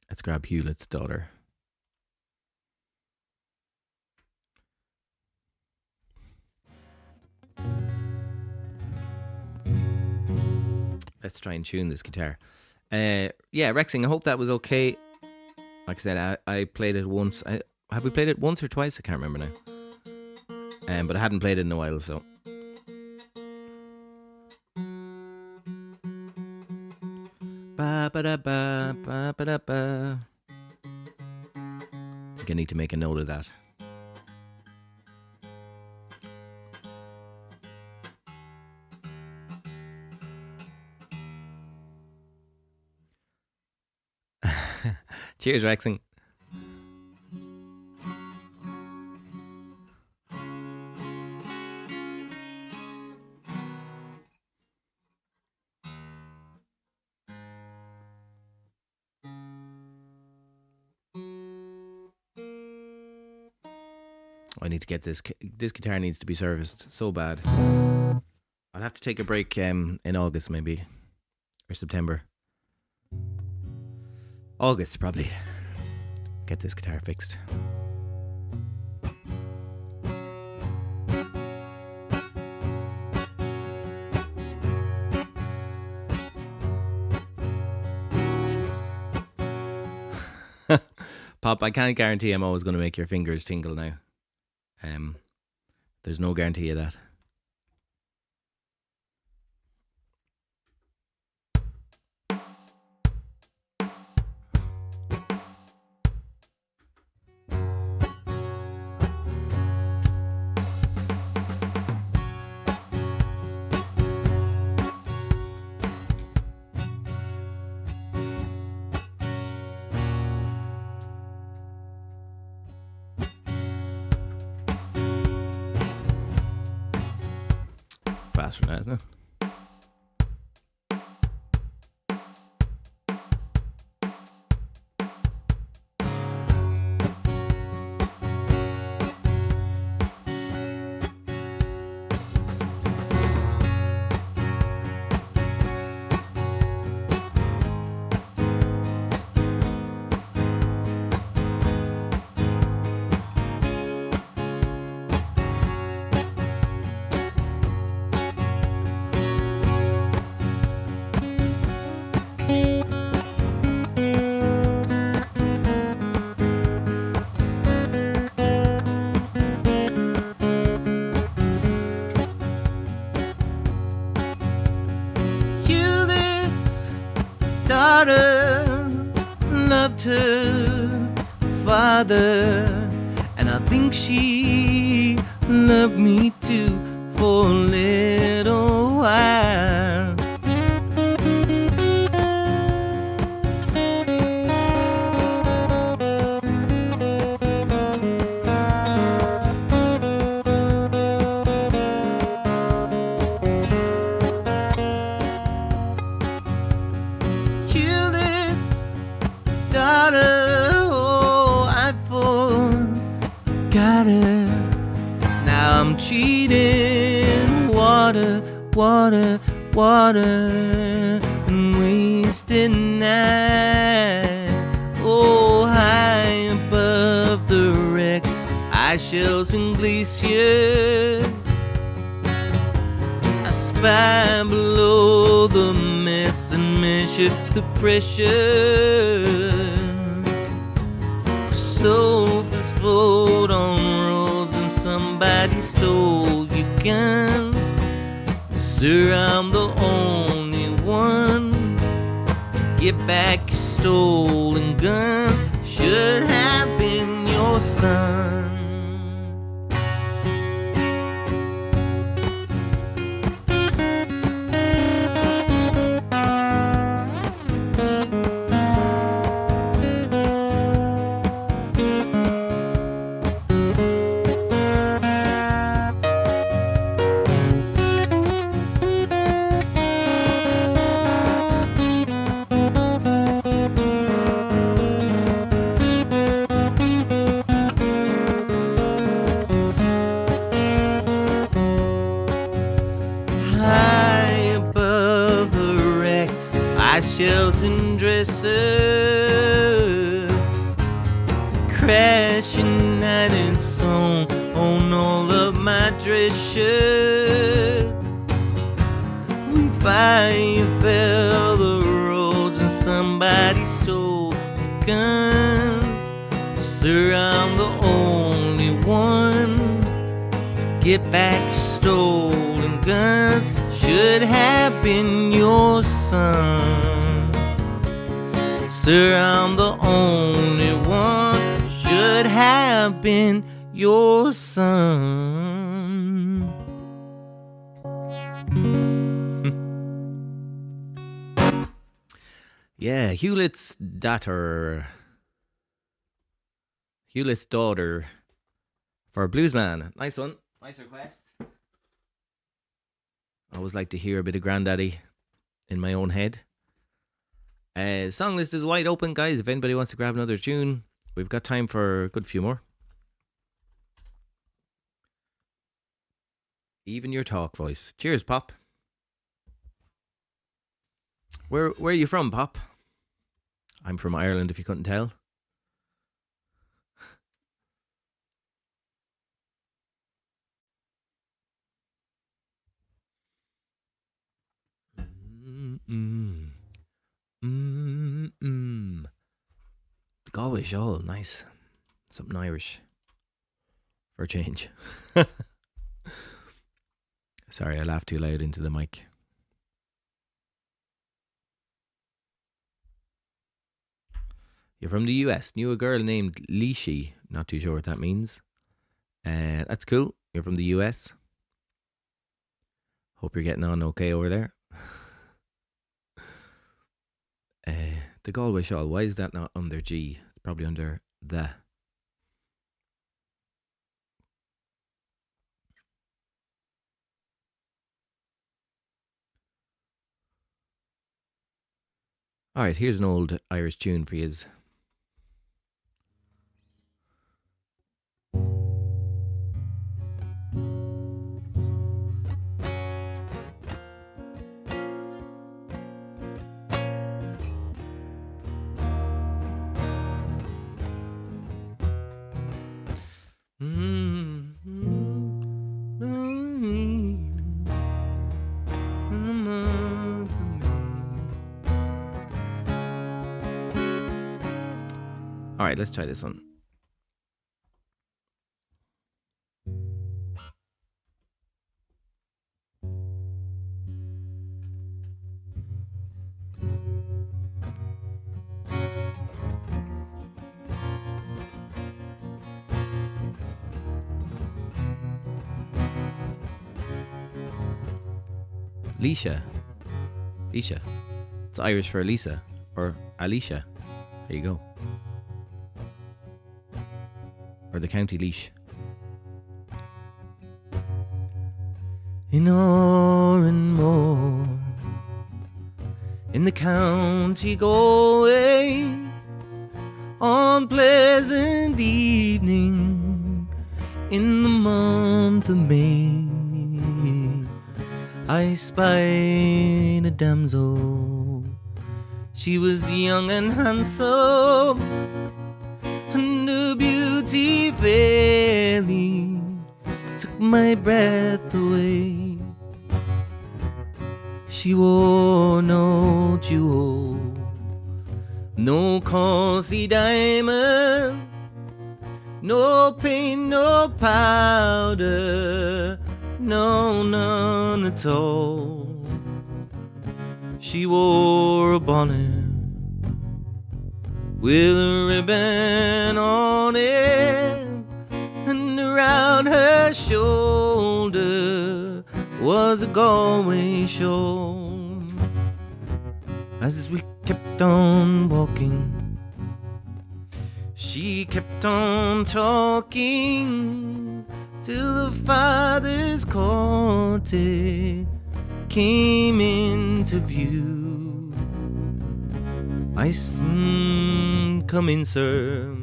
Let's grab Hewlett's Daughter. Let's try and tune this guitar. Yeah, Rexing, I hope that was okay. Like I said, I played it once. Have we played it once or twice? I can't remember now. But I hadn't played it in a while, so. Ba ba da ba ba ba da ba. I think I need to make a note of that. Cheers, Rexing. I need to get this guitar needs to be serviced so bad. I'll have to take a break in August maybe, or September. August probably. Get this guitar fixed. Pop, I can't guarantee I'm always going to make your fingers tingle now. There's no guarantee of that. Fast from that, isn't it? Loved her father, and I think she loved me too for a little while. Now I'm cheating water, and wasting night. Oh, high above the wreck, ice shelves and glaciers. I spy below the mess and measure the pressure. So this float on roads and somebody stole your guns. Sir, I'm the only one to get back your stolen gun. Should have been your son. Chelsea dresser, crashing night and song on all of my dress shirts. We fire fell the roads and somebody stole the guns. Sir, I'm the only one to get back stolen guns. Should have been your son. Sir, I'm the only one. Should have been your son. Yeah, Hewlett's daughter. Hewlett's daughter for Bluesman. Nice one. Nice request. I always like to hear a bit of Grandaddy in my own head. Song list is wide open, guys. If anybody wants to grab another tune, we've got time for a good few more. Even your talk voice. Cheers, Pop. Where are you from, Pop? I'm from Ireland, if you couldn't tell. Galway shawl, nice. Something Irish. For a change. Sorry, I laughed too loud into the mic. You're from the US. Knew a girl named Lishi. Not too sure what that means. That's cool. You're from the US. Hope you're getting on okay over there. The Galway shawl. Why is that not under G? It's probably under the. Alright, here's an old Irish tune for yous. Alright, let's try this one. Leisha. Leisha. It's Irish for Lisa or Alicia. There you go. Or the County Laois. In Oranmore, in the County Galway, on pleasant evening in the month of May, I spied a damsel. She was young and handsome, and her beauty fairly took my breath away. She wore no jewel, no costly diamond, no paint, no powder, no, none at all. She wore a bonnet with a ribbon on it, and around her shoulder was a Galway shawl. As we kept on walking, she kept on talking till her father's cottage came into view. I come in, sir,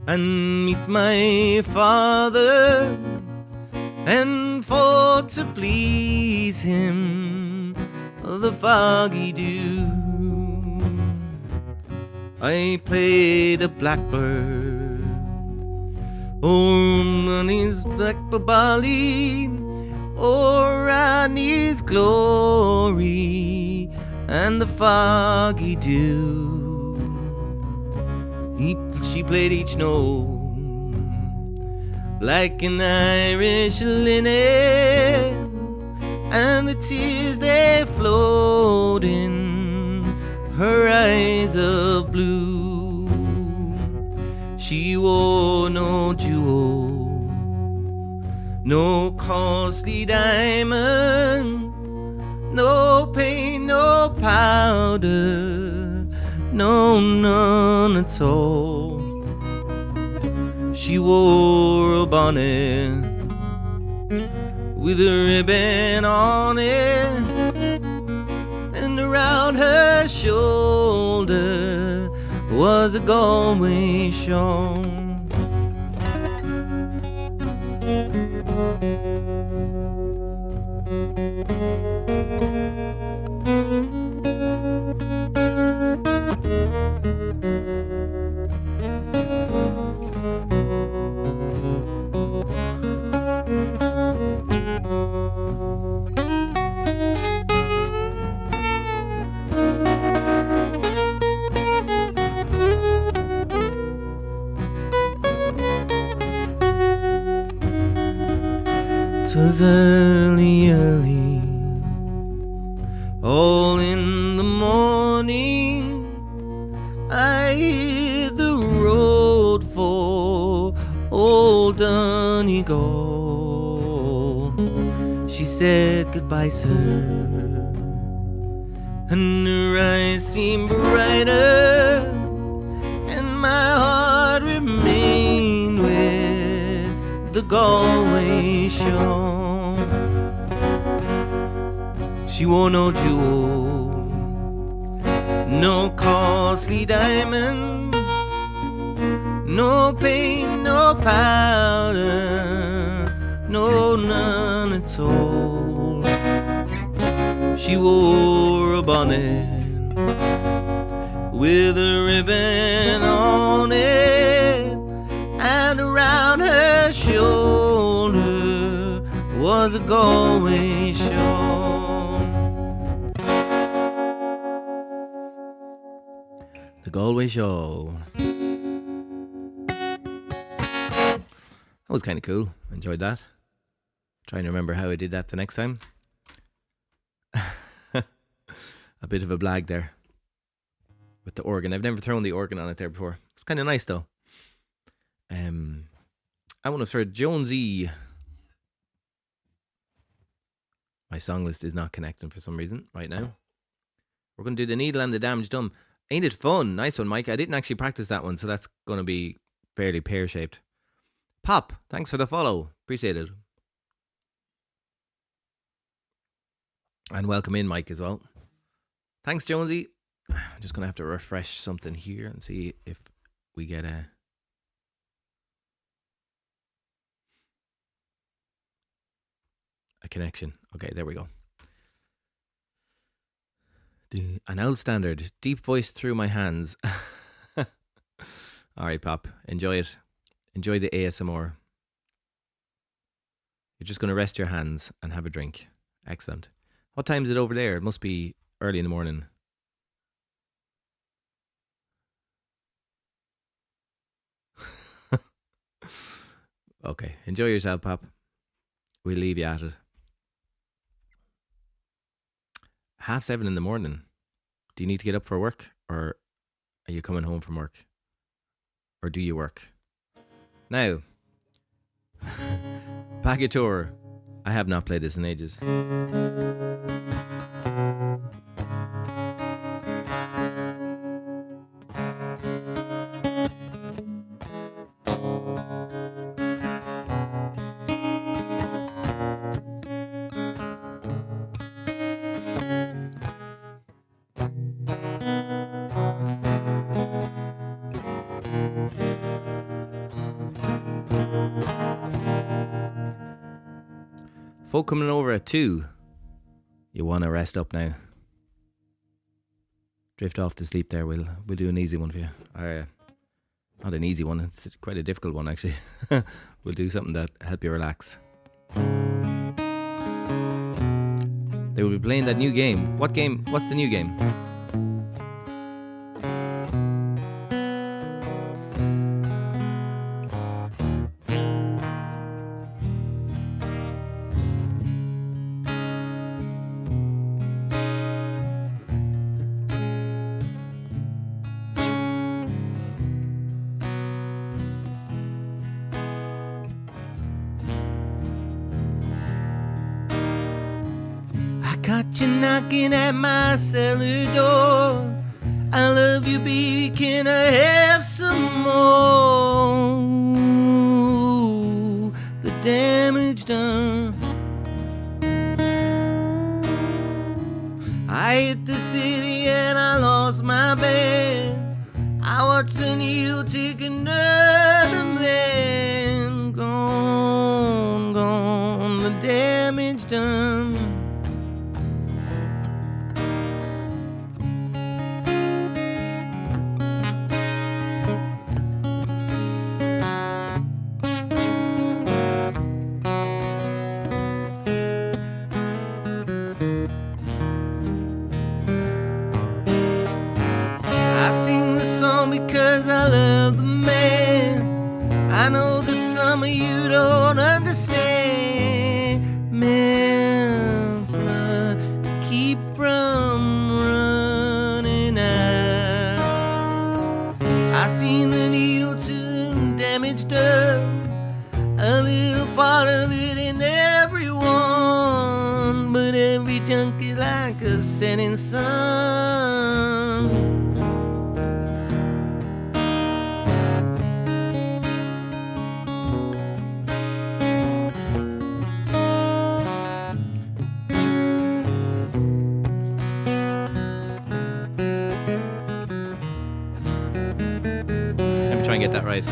and meet my father, and for to please him the foggy dew I play the blackbird on his blackbird Bali, or on his glory and the foggy dew. She played each note like an Irish linnet, and the tears they flowed in her eyes of blue. She wore no jewel, no costly diamonds, no paint, no powder, no, none at all. She wore a bonnet with a ribbon on it, and around her shoulder was a Galway shawl. Twas early, early, all in the morning, I hit the road for old Donegal. She said goodbye, sir, and her eyes seemed brighter, and my heart remained with the Galway shawl. She wore no jewel, no costly diamond, no paint, no powder, no, none at all. She wore a bonnet with a ribbon on it, and around her shoulder was a Galway shawl. The Galway shawl. That was kind of cool. Enjoyed that. Trying to remember how I did that the next time. A bit of a blag there with the organ. I've never thrown the organ on it there before. It's kind of nice though. I want to throw Jonesy. My song list is not connecting for some reason right now. We're going to do The Needle and the Damaged Dumb. Ain't it fun? Nice one, Mike. I didn't actually practice that one, so that's going to be fairly pear-shaped. Pop, thanks for the follow. Appreciate it. And welcome in, Mike, as well. Thanks, Jonesy. I'm just going to have to refresh something here and see if we get a connection. Okay, there we go. An old standard, deep voice through my hands. All right, Pop, enjoy it. Enjoy the ASMR. You're just going to rest your hands and have a drink. Excellent. What time is it over there? It must be early in the morning. Okay, enjoy yourself, Pop. We'll leave you at it. 7:30 in the morning. Do you need to get up for work, or are you coming home from work? Or do you work? Now, Pagator. I have not played this in ages. Folk coming over at 2. You want to rest up now? drift off to sleep there, we'll do an easy one for you. Not an easy one, it's quite a difficult one actually. We'll do something that help you relax. They will be playing that new game. What game? What's the new game? Caught you knocking at my cellar door. I love you, baby, can I have some more? The damage done. I hit the city and I lost my bed. I watched the needle take another man. Gone, gone, the damage done. Because I love the man. I know that some of you don't understand. Man, blood, keep from running out. I seen the needle too damaged up. A little part of it in everyone, but every junk is like a setting sun. Try and get that right.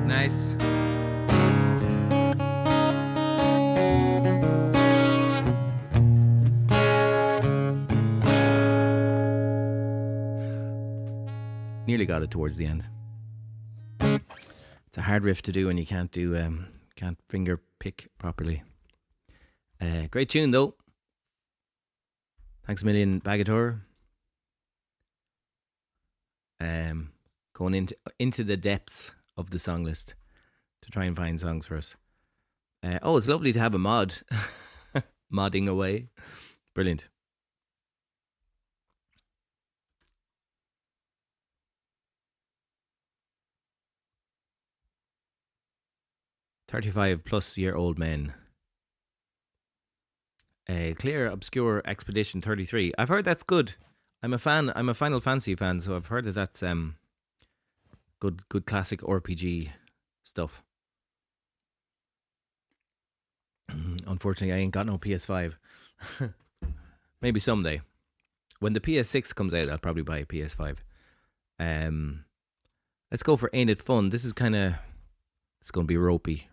Nice. Nearly got it towards the end. It's a hard riff to do when you can't finger pick properly. Great tune though. Thanks a million, Bagator. Going into the depths of the song list to try and find songs for us. It's lovely to have a mod. Modding away. Brilliant. +35-year-old men. Clear Obscure Expedition 33. I've heard that's good. I'm a fan. I'm a Final Fantasy fan, so I've heard that that's good classic RPG stuff. Unfortunately, I ain't got no PS5. Maybe someday. When the PS6 comes out, I'll probably buy a PS5. Let's go for Ain't It Fun. This is kind of... It's going to be ropey.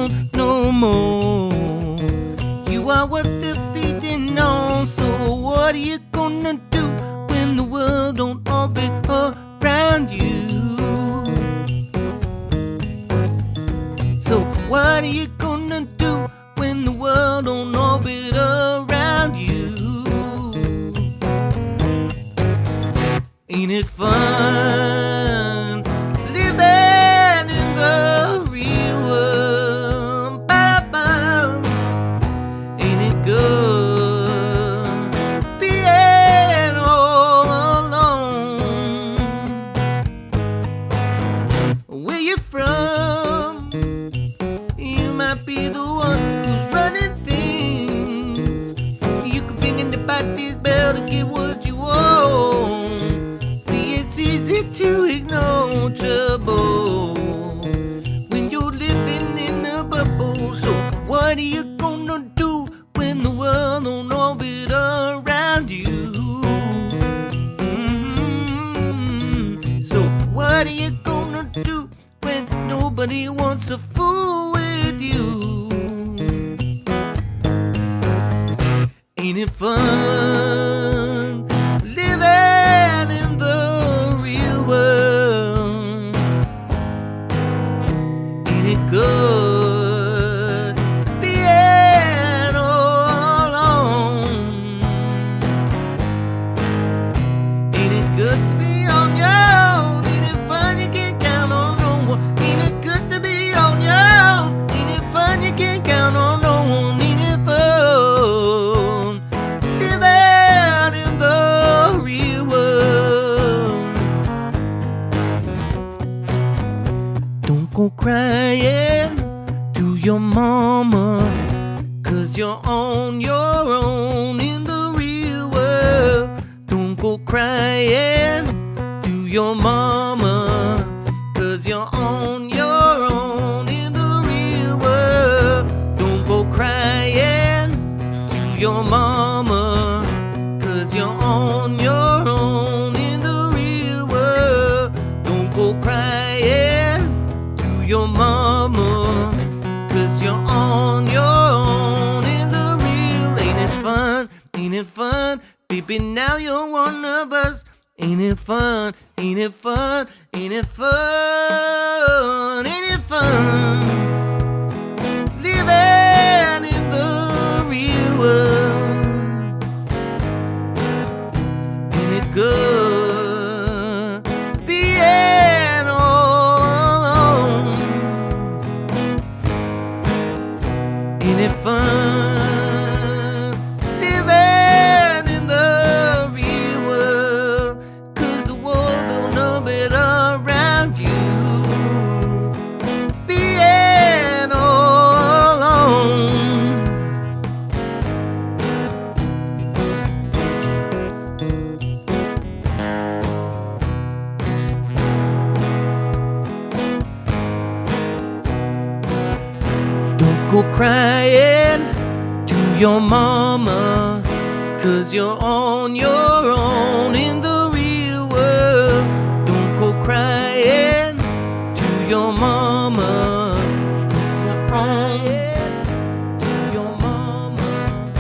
want no more. You are what they're feeding on. So what are you gonna do when the world don't orbit around you? So what are you gonna do when the world don't orbit around you? Ain't it fun living in the real world? Ba-ba. Ain't it good being all alone? Where you from? You might be the one who's running things. You can bring in the body's bell to get what you want. See, it's easy to ignore trouble when you're living in a bubble. So what are you gonna do when the world don't orbit around you? So what are you gonna do when nobody wants to fool with you? Ain't it fun living in the real world? Ain't it good being all alone? Ain't it good to be on your own? Ain't it fun you can't count on no one? Ain't it good to be on your own? Ain't it fun you can't count on no one? Ain't it fun living in the real world? Don't go crying to your mama, 'cause you're on your own in the real world. Don't go crying to your mama, 'cause you're on your own in the real world. Don't go crying to your mama, 'cause you're on your own in the real world. Don't go crying to your mama, 'cause you're on your own in the real. Ain't it fun? Ain't it fun? Baby, now you're one of us. Ain't it fun? Ain't it fun? Ain't it fun? Ain't it fun? Living in the real world. Ain't it good being all alone? Ain't it fun living in the real world? 'Cause the world don't know it around you. Being all alone. Don't go crying to your mama, 'cause you're on your own in the real world. Don't go crying to your mama, 'cause you're on to your mama,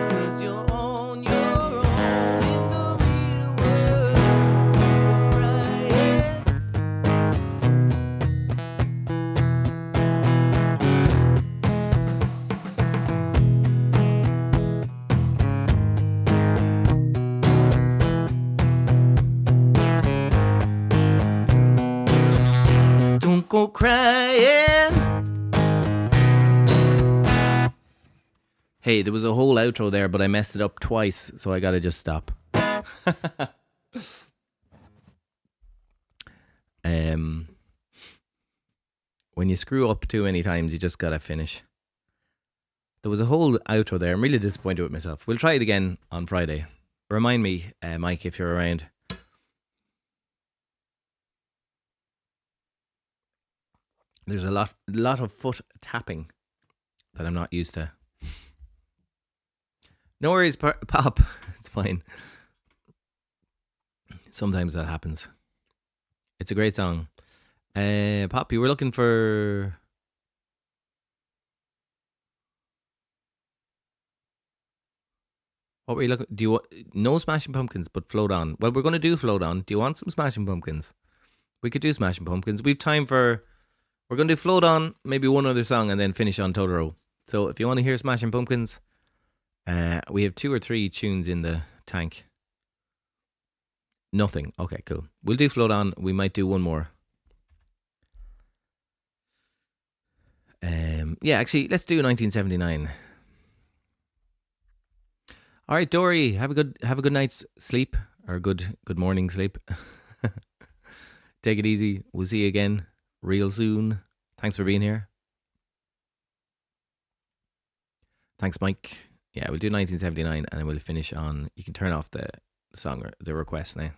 'cause you're on your own in the real world. Don't go crying. Don't go crying. Hey, there was a whole outro there, but I messed it up twice, so I gotta just stop. When you screw up too many times, you just gotta finish. There was a whole outro there. I'm really disappointed with myself. We'll try it again on Friday. Remind me, Mike, if you're around. There's a lot of foot tapping that I'm not used to. No worries, Pop. It's fine. Sometimes that happens. It's a great song. Pop, you were looking for What were you looking? Do you no Smashing Pumpkins, but Float On? Well, we're going to do Float On. Do you want some Smashing Pumpkins? We could do Smashing Pumpkins. We've time for. We're going to do Float On, maybe one other song, and then finish on Totoro. So if you want to hear Smashing Pumpkins, we have 2 or 3 tunes in the tank. Nothing. Okay, cool. We'll do Float On. We might do one more. Yeah, actually, let's do 1979. All right, Dory, have a good night's sleep, or good morning sleep. Take it easy. We'll see you again real soon. Thanks for being here. Thanks, Mike. Yeah, we'll do 1979, and then we'll finish on. You can turn off the song or the request now.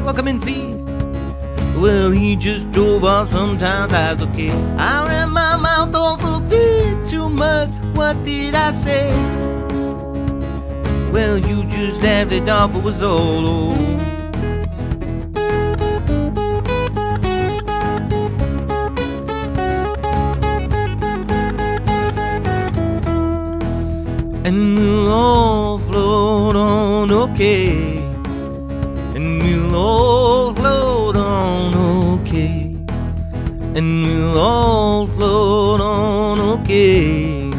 Welcome in, fee. Well, he just drove off, sometimes that's okay. I ran my mouth off a bit too much. What did I say? Well, you just laughed it off, it was all over. And we'll all float on, okay. And we'll all float on, okay. And we'll all float on, okay.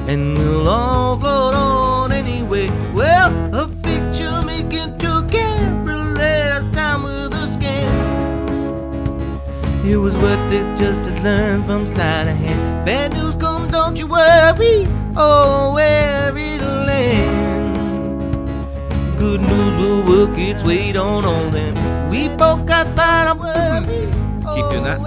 And we'll all float on anyway. Well, a picture making together last time with a scan. It was worth it just to learn from sleight of hand. Bad news come, don't you worry. Oh, where it'll end. Good news will work its way on them. We both got fine, I'm worried. Keep doing that.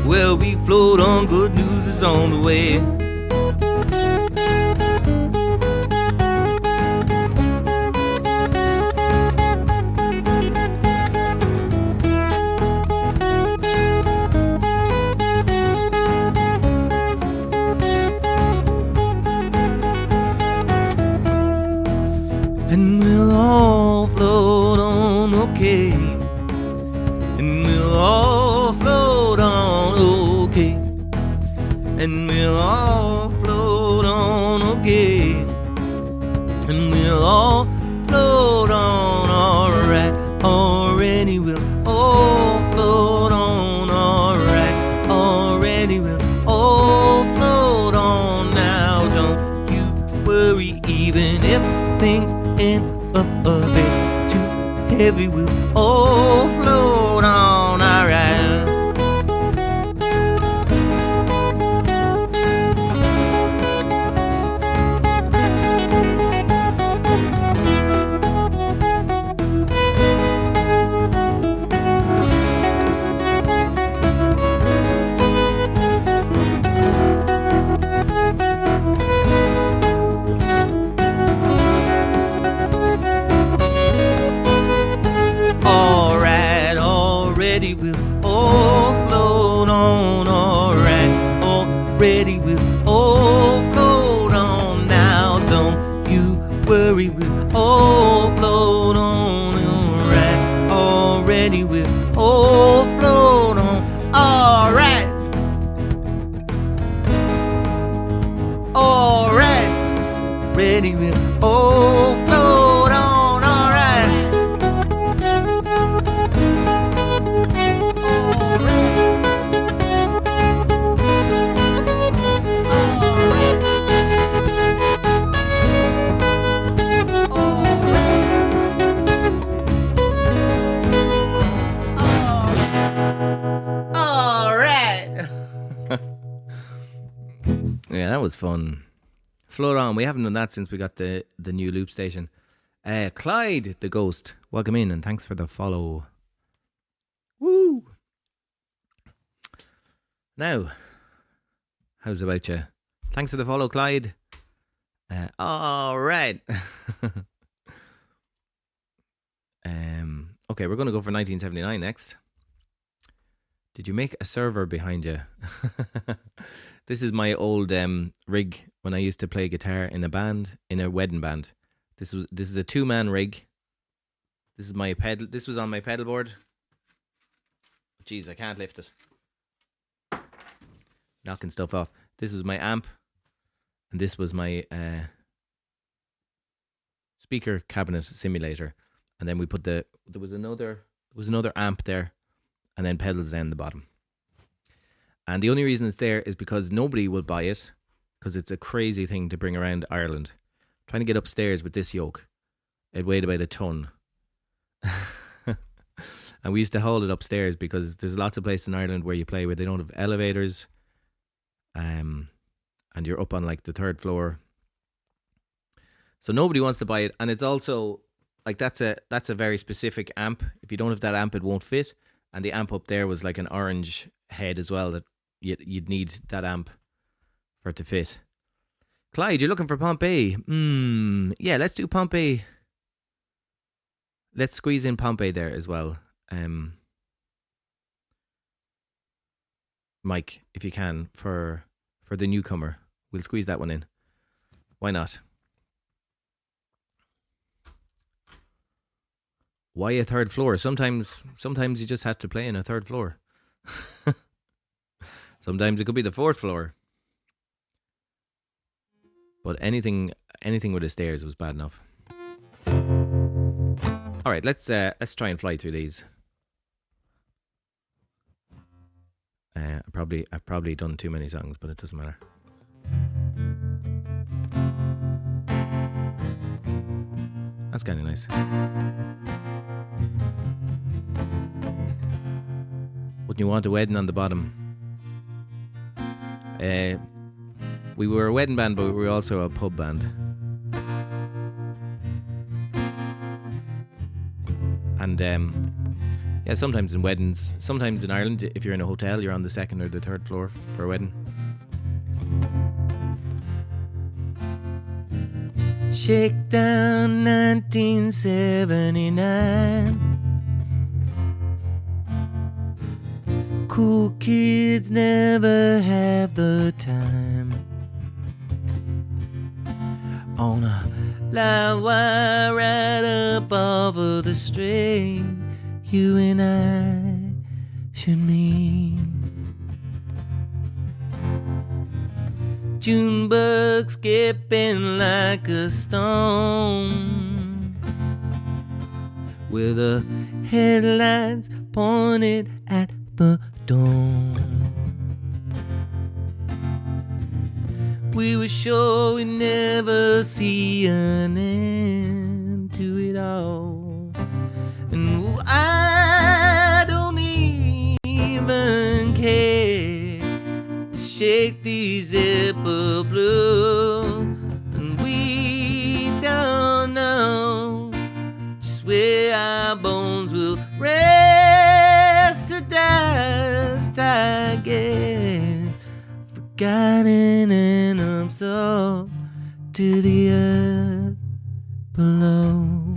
Well, we float on, good news is on the way. And we'll all float on, okay. And we'll all float on, okay. And we'll all even if things end up a bit too heavy, we'll all float on, alright. Yeah, that was fun. Float on. We haven't done that since we got the new loop station. Clyde, the ghost, welcome in and thanks for the follow. Woo! Now, how's about you? Thanks for the follow, Clyde. All right. Okay, we're going to go for 1979 next. Did you make a server behind you? This is my old rig when I used to play guitar in a band, in a wedding band. This is a 2-man rig. This is my pedal. This was on my pedal board. Jeez, I can't lift it. Knocking stuff off. This was my amp, and this was my speaker cabinet simulator. And then we put there was another amp there, and then pedals down the bottom. And the only reason it's there is because nobody will buy it, because it's a crazy thing to bring around Ireland. Trying to get upstairs with this yoke, it weighed about a ton. And we used to haul it upstairs because there's lots of places in Ireland where you play where they don't have elevators, and you're up on like the 3rd floor. So nobody wants to buy it, and it's also like that's a very specific amp. If you don't have that amp, it won't fit. And the amp up there was like an orange head as well, that you'd need that amp for it to fit. Clyde, you're looking for Pompeii. Yeah, let's do Pompeii. Let's squeeze in Pompeii there as well. Mike, if you can, for the newcomer. We'll squeeze that one in. Why not? Why a 3rd floor? Sometimes you just have to play in a 3rd floor. Sometimes it could be the 4th floor. But anything with the stairs was bad enough. All right, let's try and fly through these. I've probably done too many songs, but it doesn't matter. That's kind of nice. Wouldn't you want a wedding on the bottom? We were a wedding band, but we were also a pub band. And yeah, sometimes in weddings, sometimes in Ireland, if you're in a hotel, you're on the 2nd or the 3rd floor for a wedding. Shakedown 1979. Cool kids never have the time. On a live wire right up over the string, you and I should meet. June bug skipping like a stone, with the headlights pointed at the dawn. We were sure we'd never never see an end to it all. And I don't even care to shake these zipper blue. And we don't know just where our bones will rest to dust, I guess. Forgotten and absorbed to the earth below.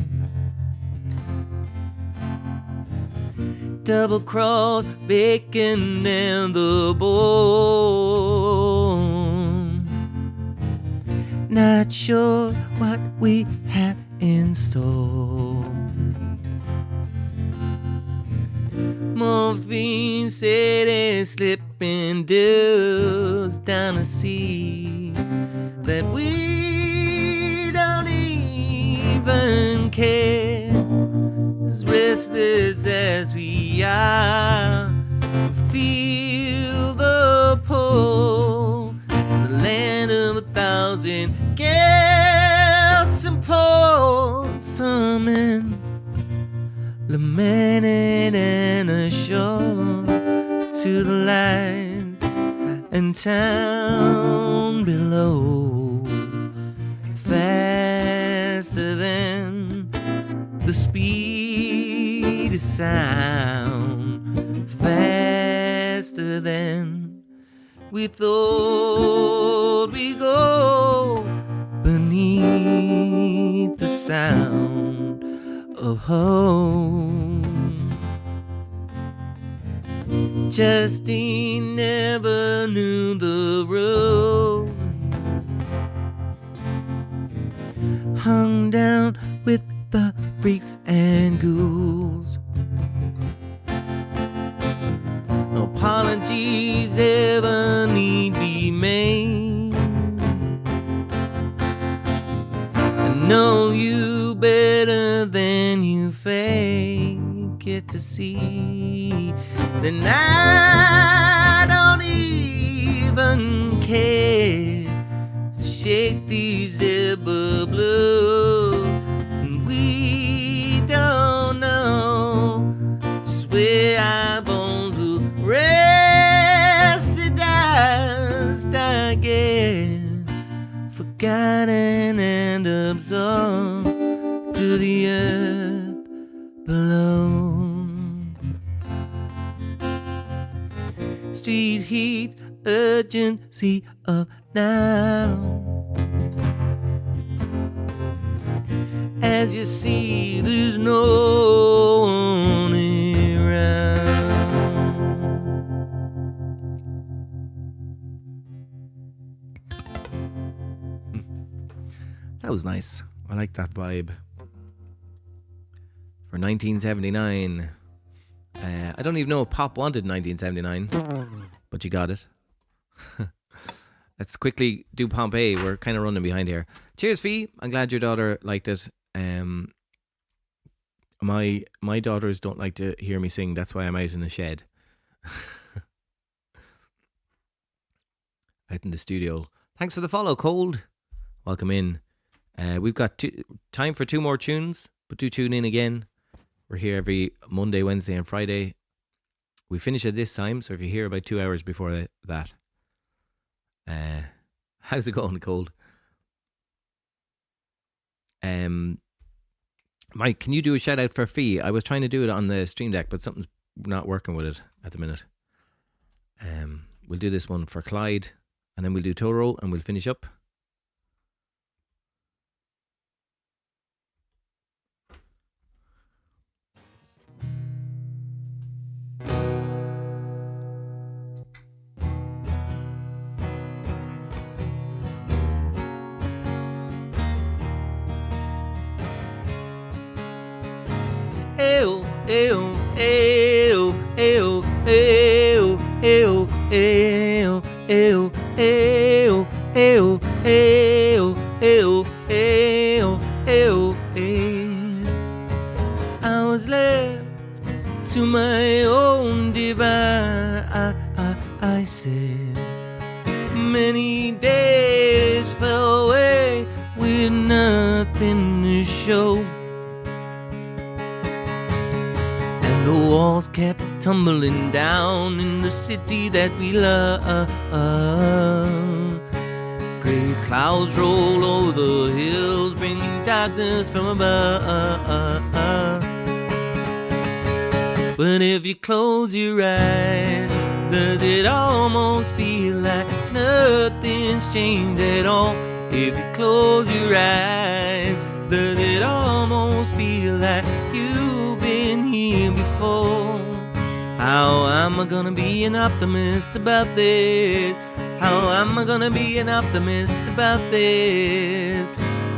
Double cross, bacon and the bone. Not sure what we have in store. Morphine said it's slipping deals down the sea that we don't even care. As restless as we are, we feel the pull. The land of 1,000 gales and ports. Some men lamented and ashore to the lights and town below, faster than the speed of sound, faster than we thought we go, beneath the sound of home. Justine never knew the rules, hung down with the freaks and ghouls. No apologies ever need be made. I know you better than you fake it to see. Then I don't even care. Shake these zebra blues, and we don't know just where our bones will rest to dust, I guess. Forgotten and absorbed to the earth below. Street heat, urgency of now. As you see, there's no one around. That was nice. I like that vibe. For 1979. I don't even know if Pop wanted 1979, but you got it. Let's quickly do Pompeii. We're kind of running behind here. Cheers, Fee. I'm glad your daughter liked it. My daughters don't like to hear me sing. That's why I'm out in the shed. Out in the studio. Thanks for the follow, Cold. Welcome in. We've got time for 2 more tunes, but do tune in again. We're here every Monday, Wednesday, and Friday. We finish at this time, so if you're here about 2 hours before that. How's it going, Cold? Mike, can you do a shout out for Fee? I was trying to do it on the Stream Deck, but something's not working with it at the minute. We'll do this one for Clyde, and then we'll do Totoro, and we'll finish up. Ew, ew, ew, ew, ew, ew, ew, ew, ew, ew, ew, ew, ew, ew, ew. I was left to my own devices. Many days fell away with walls kept tumbling down in the city that we love. Gray clouds roll over the hills, bringing darkness from above. But if you close your eyes, does it almost feel like nothing's changed at all? If you close your eyes, does it almost feel like you've been here before? How am I gonna be an optimist about this? How am I gonna be an optimist about this?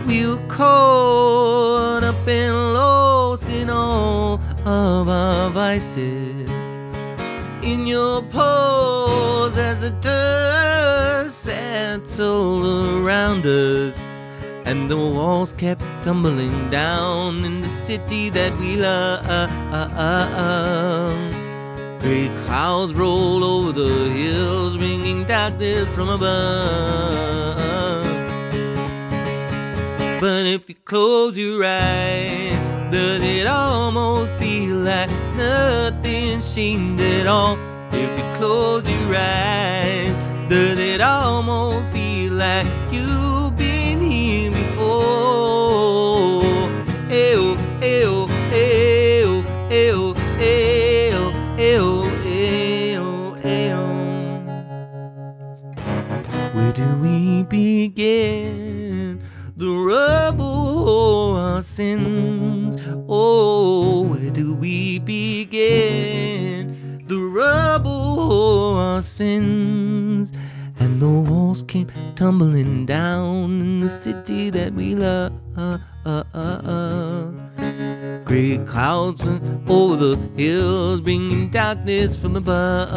We were caught up and lost in all of our vices. In your pose as the dust settled around us, and the walls kept tumbling down in the city that we love. Great clouds roll over the hills, bringing darkness from above. But if you close your eyes, does it almost feel like nothing's changed at all? If you close your eyes, does it almost feel like you've been here before? Ew, ew, ew, ew, ew, ew, ew, ew. Where do we begin? The rubble of our sins. Oh, where do we begin? The rubble of our sins. And the walls came tumbling down in the city that we love. Great clouds went over the hills, bringing darkness from above.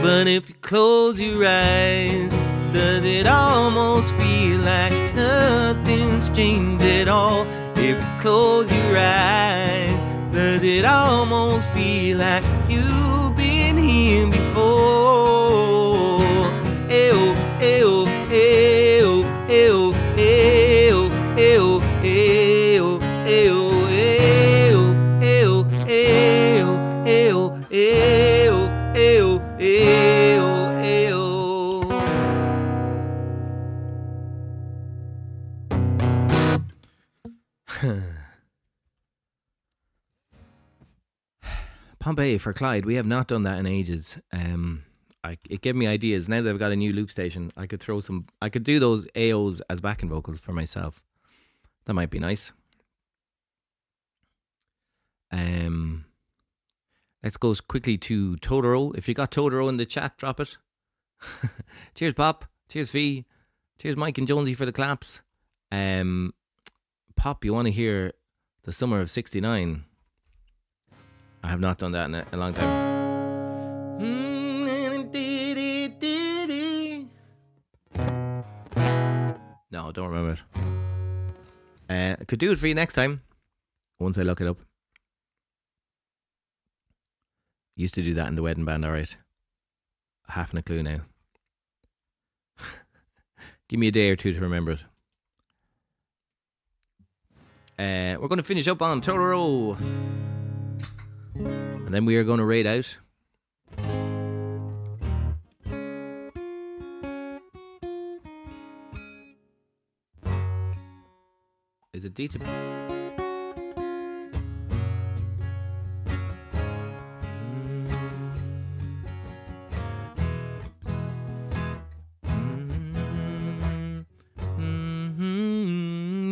But if you close your eyes, does it almost feel like nothing's changed at all? If you close your eyes, does it almost feel like you've been here before? Ew, ew, ew, ew, ew, ew, ew, ew, ew, ew, ew, ew, ew, ew, ew. Pompeii for Clyde. We have not done that in ages. It gave me ideas. Now that I've got a new loop station, I could do those AOs as backing vocals for myself. That might be nice. Let's go quickly to Totoro. If you got Totoro in the chat, drop it. Cheers, Pop. Cheers, V. Cheers, Mike and Jonesy for the claps. Pop, you want to hear The Summer of '69? I have not done that in a long time. No, don't remember it. I could do it for you next time, once I look it up. Used to do that in the wedding band, alright. Half a clue now. Give me a day or two to remember it. We're going to finish up on Totoro. And then we are going to raid out. Is it D to...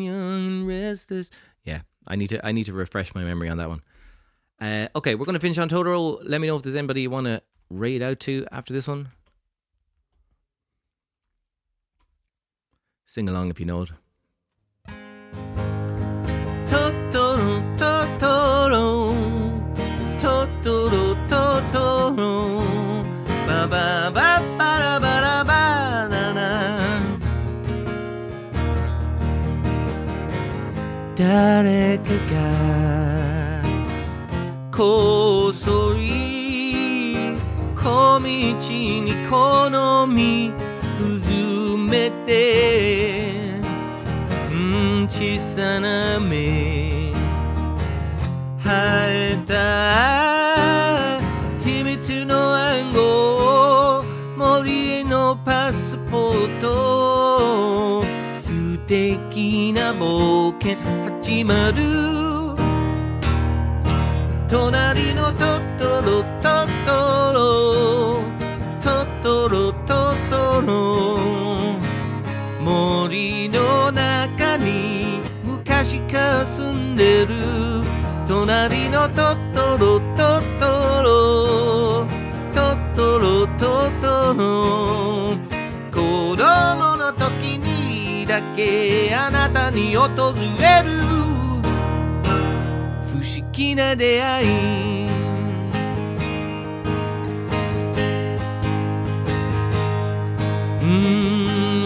Young restless. Yeah, I need to refresh my memory on that one. Okay, we're going to finish on Totoro. Let me know if there's anybody you want to raid out to after this one. Sing along if you know it. Totoro, Totoro, Totoro, Totoro, ba ba ba ba ba ba ba na na. Dareka ga kosori komichi ni konomi uzumete 小さな目生えた秘密の暗号森へのパスポート素敵な冒険始まる隣のトトロトトロトトロトトロ森の中に昔から住んでる隣のトトロトトロトトロトトロ子供の時にだけあなたに訪れる不思議な出会い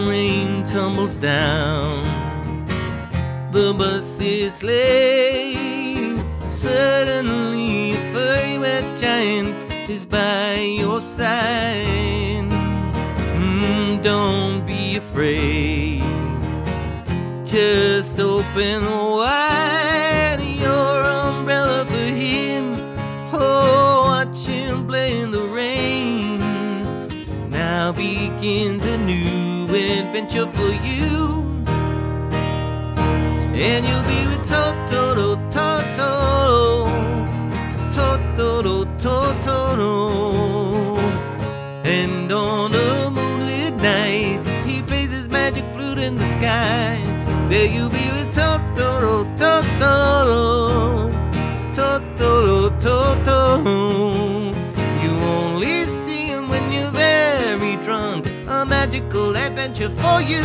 Rain tumbles down The bus is late Suddenly a furry wet giant is by your side Don't be afraid Just open wide your umbrella for him Oh, watch him play in the rain Now begins a new adventure for you And you'll be with Totoro, Totoro Totoro, Totoro And on a moonlit night He plays his magic flute in the sky There you'll be with Totoro, Totoro Totoro, Totoro You only see him when you're very drunk A magical adventure for you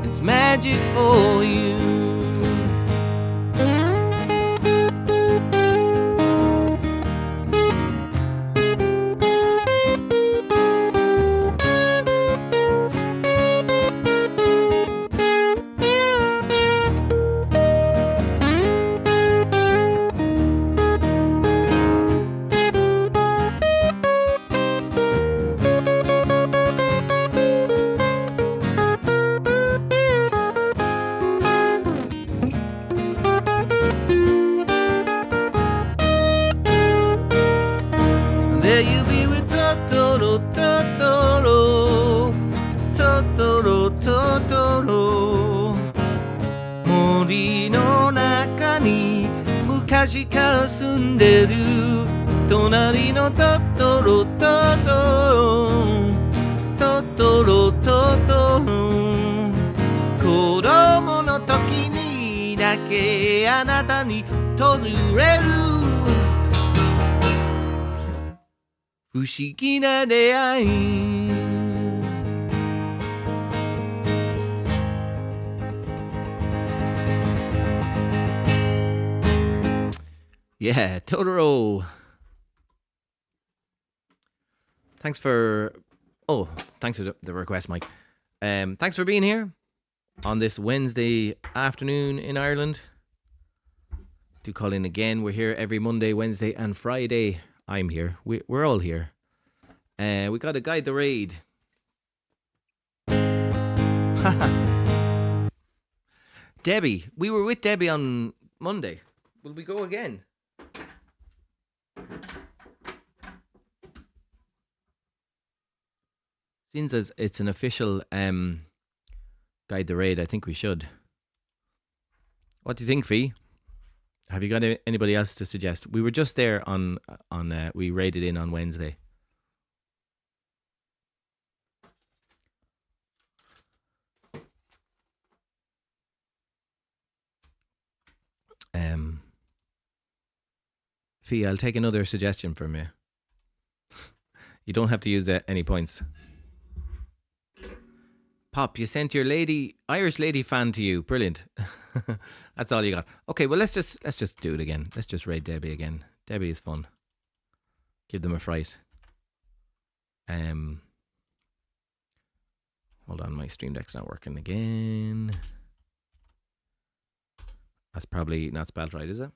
It's magic for you昔から住んでる隣のトトロトトロトトロトトロ子供の時にだけあなたに訪れる不思議な出会いYeah, Totoro. Thanks for the request, Mike. Thanks for being here on this Wednesday afternoon in Ireland. Do call in again. We're here every Monday, Wednesday, and Friday. I'm here. We're all here. We got to guide the raid. Debbie, we were with Debbie on Monday. Will we go again? Since it's an official guide the raid, I think we should. What do you think, Fee? Have you got anybody else to suggest? We were just there on we raided in on Wednesday. Fee, I'll take another suggestion from you. You don't have to use any points. Pop, you sent your Irish lady fan to you. Brilliant. That's all you got. Okay, well let's just do it again. Let's just raid Debbie again. Debbie is fun. Give them a fright. Hold on, my stream deck's not working again. That's probably not spelled right, is it?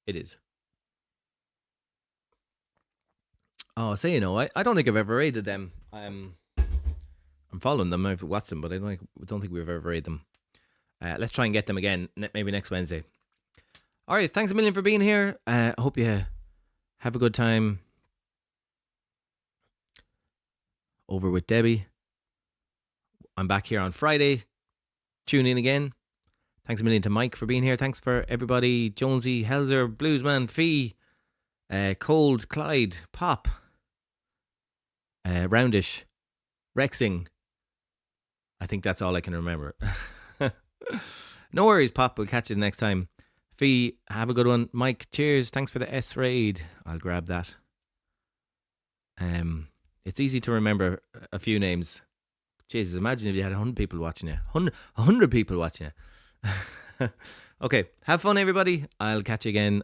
It is. Oh, so I don't think I've ever raided them. I'm following them. I've watched them, but I don't think we've ever raided them. Let's try and get them again, maybe next Wednesday. All right, thanks a million for being here. I hope you have a good time over with Debbie. I'm back here on Friday. Tune in again. Thanks a million to Mike for being here. Thanks for everybody. Jonesy, Helzer, Bluesman, Fee, Cold, Clyde, Pop, Roundish, Rexing. I think that's all I can remember. No worries, Pop. We'll catch you next time. Fee, have a good one. Mike, cheers. Thanks for the S raid. I'll grab that. It's easy to remember a few names. Jesus, imagine if you had 100 people watching you. 100 people watching you. Okay, have fun, everybody. I'll catch you again